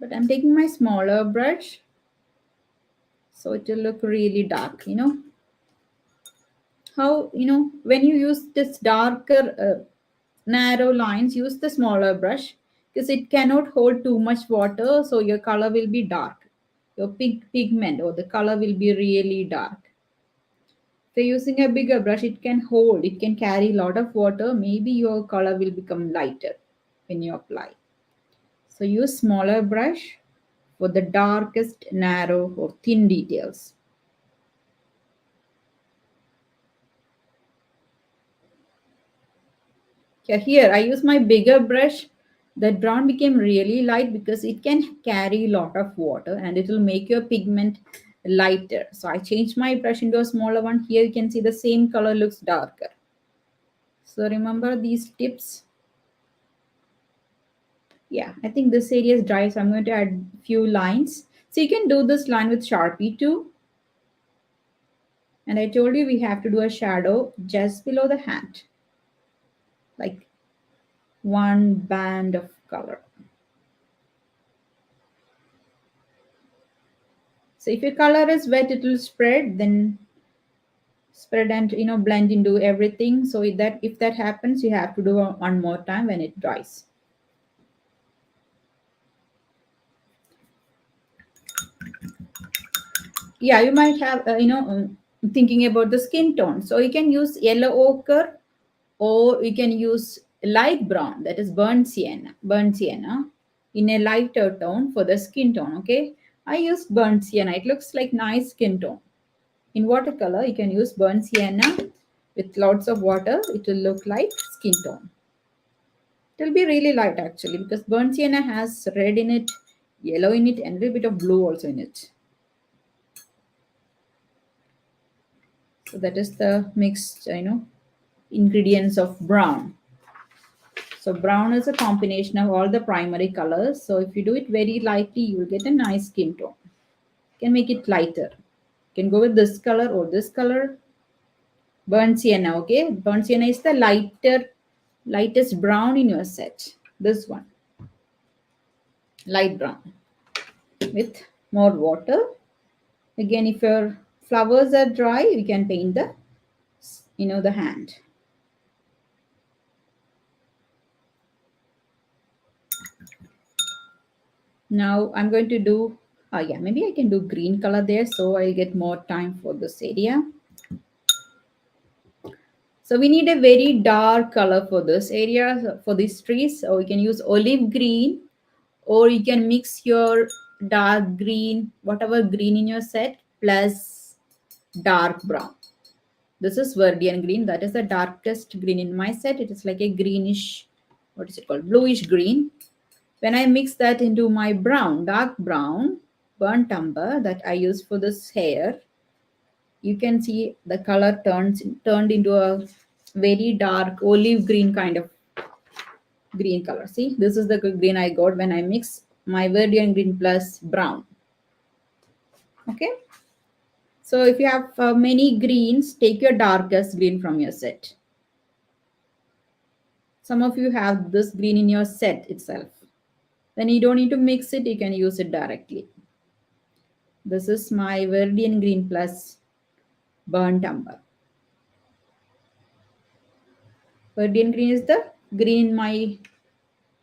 But I'm taking my smaller brush so it will look really dark, you know. How, you know, when you use this darker narrow lines, use the smaller brush because it cannot hold too much water, so your color will be dark. Your pigment or the color will be really dark. If you're using a bigger brush, it can hold, it can carry a lot of water. Maybe your color will become lighter when you apply. So use smaller brush for the darkest, narrow or thin details. Yeah, here I use my bigger brush. That brown became really light because it can carry a lot of water and it will make your pigment lighter. So I changed my brush into a smaller one. Here you can see the same color looks darker. So remember these tips. Yeah, I think this area is dry, so I'm going to add few lines. So you can do this line with Sharpie too. And I told you we have to do a shadow just below the hand, like one band of color. So if your color is wet, it will spread, then spread and blend into everything. So if that happens, you have to do one more time when it dries. Yeah, you might have thinking about the skin tone. So you can use yellow ochre or you can use light brown, that is burnt sienna in a lighter tone for the skin tone. Okay, I used burnt sienna. It looks like nice skin tone. In watercolor, you can use burnt sienna with lots of water. It will look like skin tone. It will be really light actually because burnt sienna has red in it, yellow in it, and a little bit of blue also in it. So that is the mixed, ingredients of brown. So brown is a combination of all the primary colors. So if you do it very lightly, you will get a nice skin tone. You can make it lighter. You can go with this color or this color. Burnt sienna, okay? Burnt sienna is the lightest brown in your set. This one, light brown with more water. Again, if your flowers are dry, you can paint the hand. Now I'm going to do, yeah, maybe I can do green color there, so I'll get more time for this area. So we need a very dark color for this area, for these trees. So we can use olive green, or you can mix your dark green, whatever green in your set, plus dark brown. This is Verdian green. That is the darkest green in my set. It is like a greenish, what is it called? Bluish green. When I mix that into my brown, dark brown, burnt umber that I use for this hair, you can see the color turned into a very dark olive green kind of green color. See, this is the green I got when I mix my Verdian green plus brown. Okay. So if you have many greens, take your darkest green from your set. Some of you have this green in your set itself. Then you don't need to mix it, you can use it directly. This is my Verdian green plus burnt umber. Verdian green is the green in my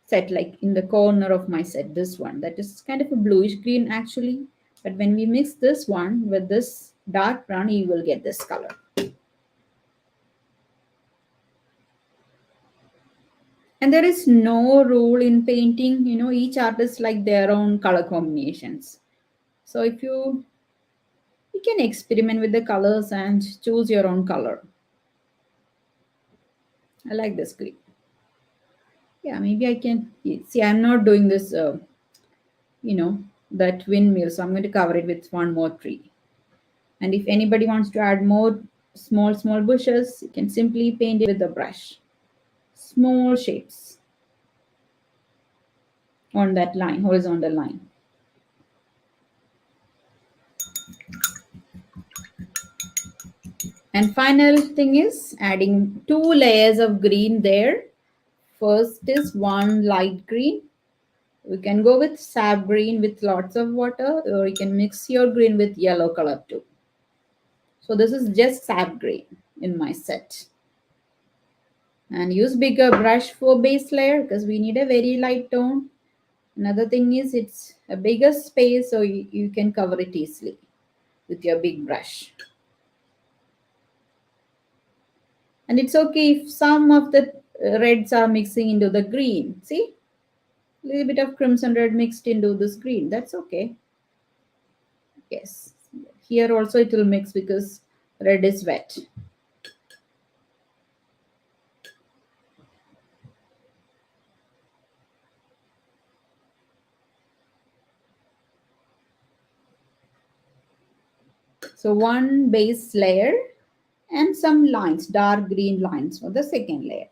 set, like in the corner of my set, this one. That is kind of a bluish green actually. But when we mix this one with this dark brown, you will get this color. And there is no rule in painting, each artist like their own color combinations. So if you can experiment with the colors and choose your own color. I like this green. Yeah, maybe I can see. I'm not doing this that windmill. So I'm going to cover it with one more tree. And if anybody wants to add more small bushes, you can simply paint it with a brush. Small shapes on that line, horizontal line. And final thing is adding 2 layers of green there. First is one light green. We can go with sap green with lots of water, or you can mix your green with yellow color too. So this is just sap green in my set. And use bigger brush for base layer because we need a very light tone. Another thing is it's a bigger space, so you can cover it easily with your big brush. And it's okay if some of the reds are mixing into the green. See? A little bit of crimson red mixed into this green. That's okay. Yes. Here also it will mix because red is wet. So one base layer and some lines, dark green lines for the second layer.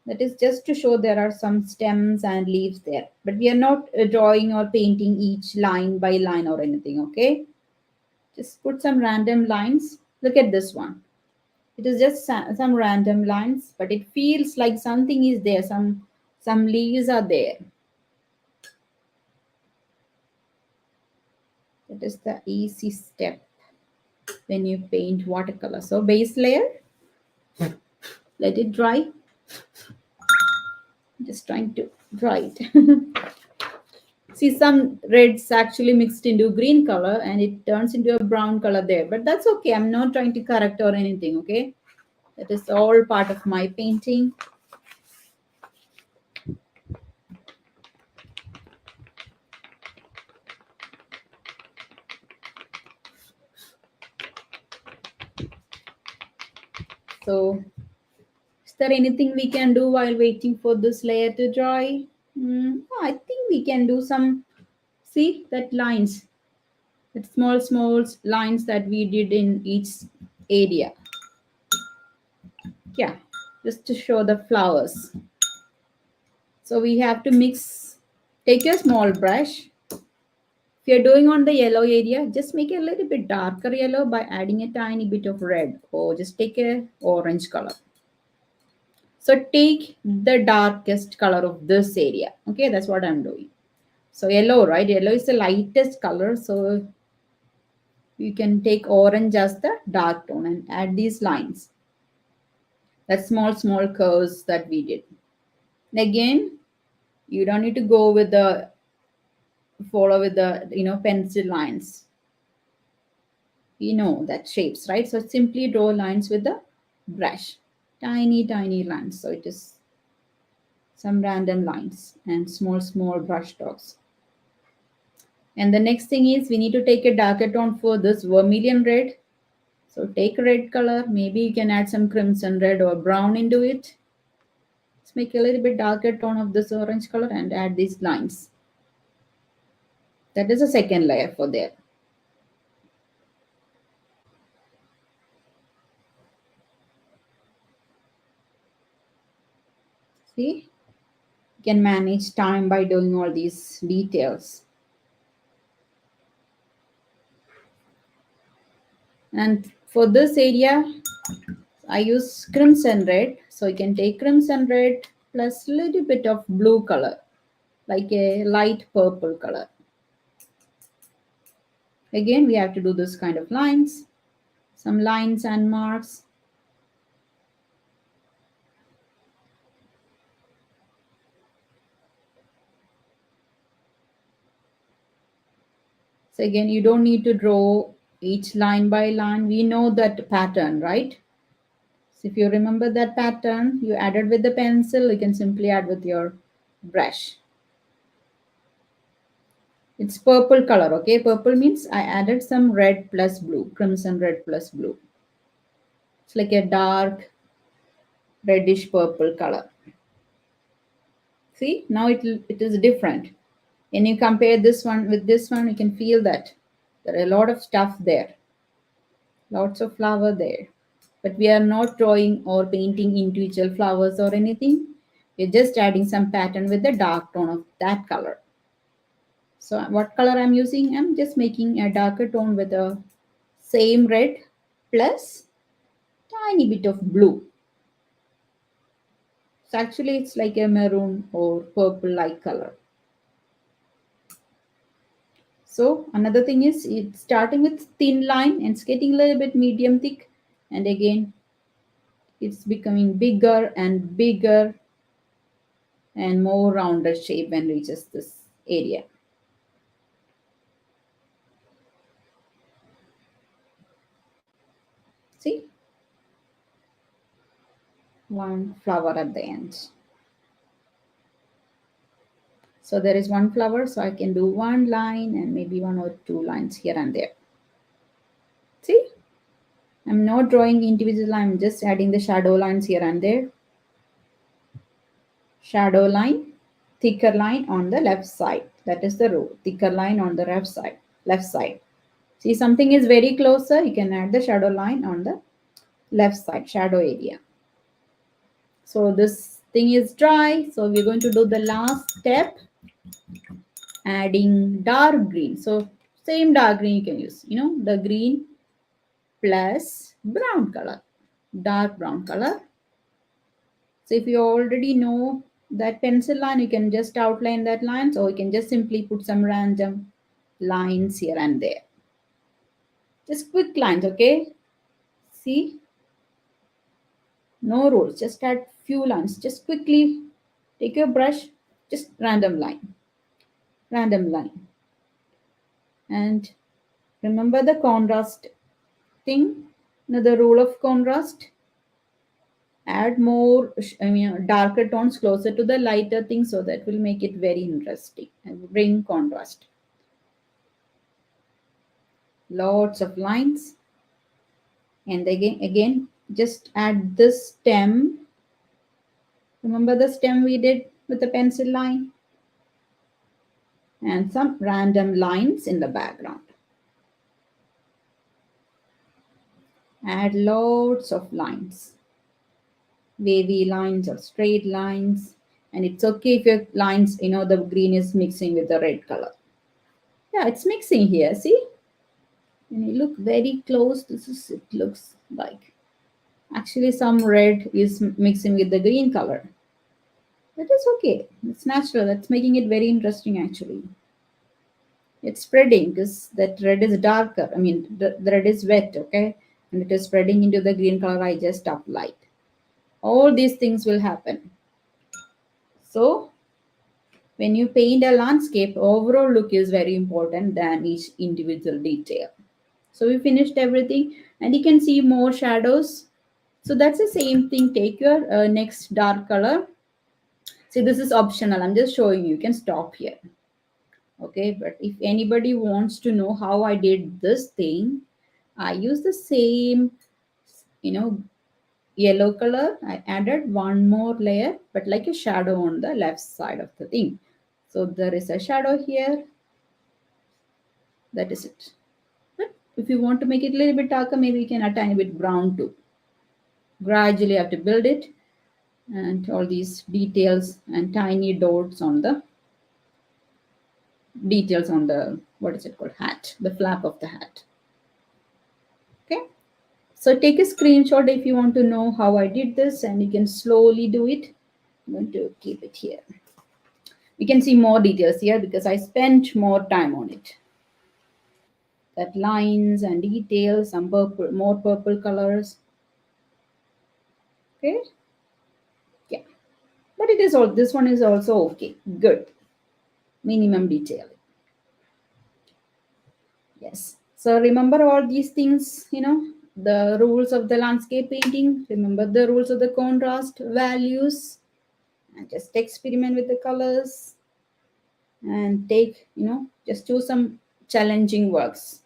That is just to show there are some stems and leaves there. But we are not drawing or painting each line by line or anything, okay? Just put some random lines. Look at this one. It is just some random lines, but it feels like something is there. Some leaves are there. That is the easy step when you paint watercolor. So base layer, let it dry. Just trying to dry it. See, some reds actually mixed into green color and it turns into a brown color there. But that's okay. I'm not trying to correct or anything, okay? That is all part of my painting. So, is there anything we can do while waiting for this layer to dry? I think we can do some, see that lines, that small lines that we did in each area. Yeah, just to show the flowers. So we have to mix, take a small brush. If you're doing on the yellow area, just make it a little bit darker yellow by adding a tiny bit of red, or just take a orange color. So take the darkest color of this area. Okay, that's what I'm doing. So yellow, right? Yellow is the lightest color. So you can take orange as the dark tone and add these lines. That small curves that we did. And again, you don't need to go with the follow with the pencil lines. That shapes, right? So simply draw lines with the brush. Tiny lines. So it is some random lines and small brush strokes. And the next thing is we need to take a darker tone for this vermilion red. So take red color. Maybe you can add some crimson red or brown into it. Let's make a little bit darker tone of this orange color and add these lines. That is a second layer for there. See? You can manage time by doing all these details. And for this area, I use crimson red. So you can take crimson red plus a little bit of blue color, like a light purple color. Again, we have to do this kind of lines, some lines and marks. So again, you don't need to draw each line by line. We know that pattern, right? So if you remember that pattern, you added with the pencil, you can simply add with your brush. It's purple color, okay? Purple means I added some red plus blue, crimson red plus blue. It's like a dark reddish purple color. See, now it is different. When you compare this one with this one, you can feel that there are a lot of stuff there, lots of flower there. But we are not drawing or painting individual flowers or anything. We're just adding some pattern with the dark tone of that color. So what color I'm using? I'm just making a darker tone with a same red plus tiny bit of blue. So actually it's like a maroon or purple like color. So another thing is it's starting with thin line and it's getting a little bit medium thick, and again it's becoming bigger and bigger and more rounded shape when reaches this area. See, one flower at the end. So there is one flower, so I can do one line and maybe one or two lines here and there. See, I'm not drawing individual, I'm just adding the shadow lines here and there. Shadow line, thicker line on the left side. That is the rule. Thicker line on the left side. Left side. See, something is very closer, you can add the shadow line on the left side, shadow area. So this thing is dry. So we're going to do the last step, adding dark green. So same dark green you can use, the green plus brown color, dark brown color. So if you already know that pencil line, you can just outline that line. So you can just simply put some random lines here and there. Just quick lines, okay? See? No rules, just add few lines. Just quickly take your brush, just random line. Random line. And remember the contrast thing, the rule of contrast. Add more darker tones closer to the lighter thing, so that will make it very interesting and bring contrast. Lots of lines, and again just add this stem. Remember the stem we did with the pencil line, and some random lines in the background. Add lots of lines, wavy lines or straight lines. And it's okay if your lines, the green is mixing with the red color. Yeah, it's mixing here. See, when you look very close, it looks like actually some red is mixing with the green color. That is okay. It's natural. That's making it very interesting actually. It's spreading because that red is darker. I mean, the red is wet, okay? And it is spreading into the green color I just applied. All these things will happen. So when you paint a landscape, overall look is very important than each individual detail. So we finished everything, and you can see more shadows. So that's the same thing. Take your next dark color. See, this is optional. I'm just showing you. You can stop here. Okay, but if anybody wants to know how I did this thing, I use the same, yellow color. I added one more layer, but like a shadow on the left side of the thing. So there is a shadow here. That is it. But if you want to make it a little bit darker, maybe you can add a tiny bit brown too. Gradually you have to build it, and all these details and tiny dots on the what is it called, hat, the flap of the hat. Okay, so take a screenshot if you want to know how I did this, and you can slowly do it. I'm going to keep it here. You can see more details here because I spent more time on it. That lines and details, some purple, more purple colors. Okay, yeah, but it is all, this one is also okay, good, minimum detail. Yes, so remember all these things, the rules of the landscape painting. Remember the rules of the contrast values, and just experiment with the colors and take, just do some challenging works.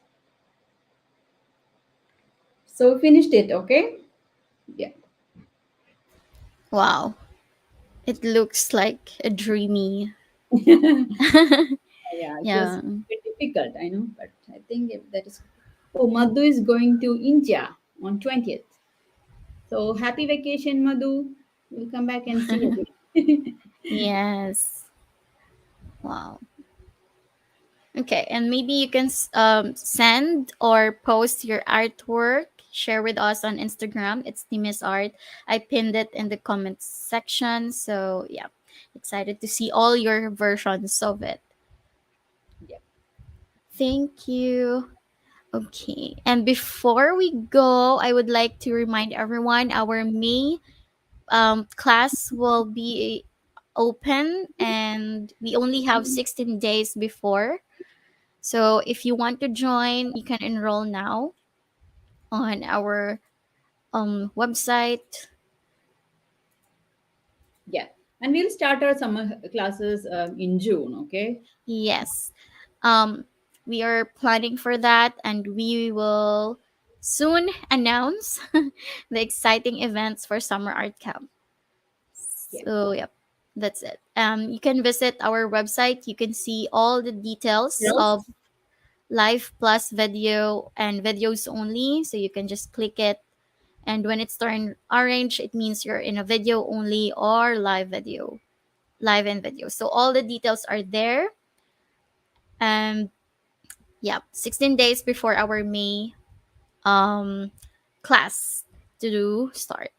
So we finished it, okay? Yeah. Wow. It looks like a dreamy. Yeah, it was Yeah. a bit difficult, I know, but I think that is. Oh, Madhu is going to India on 20th. So happy vacation, Madhu. We'll come back and see you again. Yes. Wow. Okay, and maybe you can send or post your artwork. Share with us on Instagram. It's Timmy's Art. I pinned it in the comments section. So yeah, excited to see all your versions of it. Yeah. Thank you. Okay, and before we go, I would like to remind everyone our May class will be open, and we only have 16 days before. So if you want to join, you can enroll now on our website. Yeah. And we'll start our summer classes in June, okay? Yes. Um, we are planning for that, and we will soon announce the exciting events for Summer Art Camp. Yeah. So, yep, that's it. You can visit our website. You can see all the details Yes. of live plus video and videos only. So you can just click it. And when it's turned orange, it means you're in a video only or live video, live and video. So all the details are there. And yeah, 16 days before our May um, class to do start.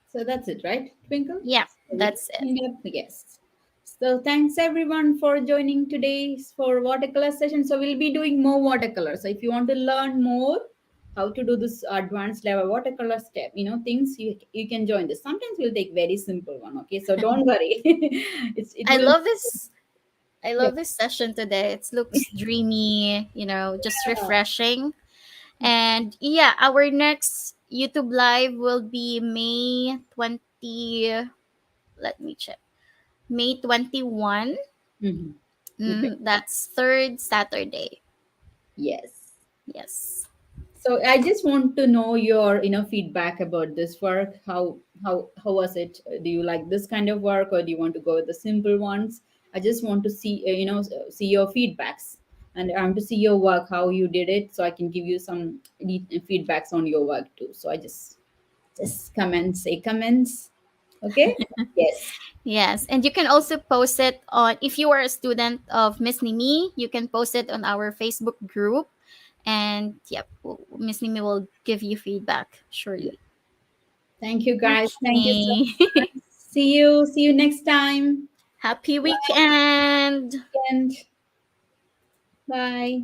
So that's it, right, Twinkle? Yeah, So we that's it. end up, yes. So thanks everyone for joining today for watercolor session. So we'll be doing more watercolor. So if you want to learn more how to do this advanced level watercolor step, things you can join this. Sometimes we'll take very simple one. Okay, so don't worry. it I will. love this. I Yeah. love this session today. It looks dreamy, just Yeah. refreshing. And yeah, our next YouTube live will be May 20. Let me check. May 21. Mhm. Okay. That's third Saturday. Yes. Yes. So I just want to know your feedback about this work. How was it? Do you like this kind of work, or do you want to go with the simple ones? I just want to see see your feedbacks, and I want to see your work, how you did it, so I can give you some feedbacks on your work too. So I just say comments. Okay. Yes. Yes. And you can also post it on, if you are a student of Miss Nimi, you can post it on our Facebook group. And yep, Miss Nimi will give you feedback Yeah. surely. Thank you, guys. Thank you so Okay. much. See you next time. Happy weekend. And bye.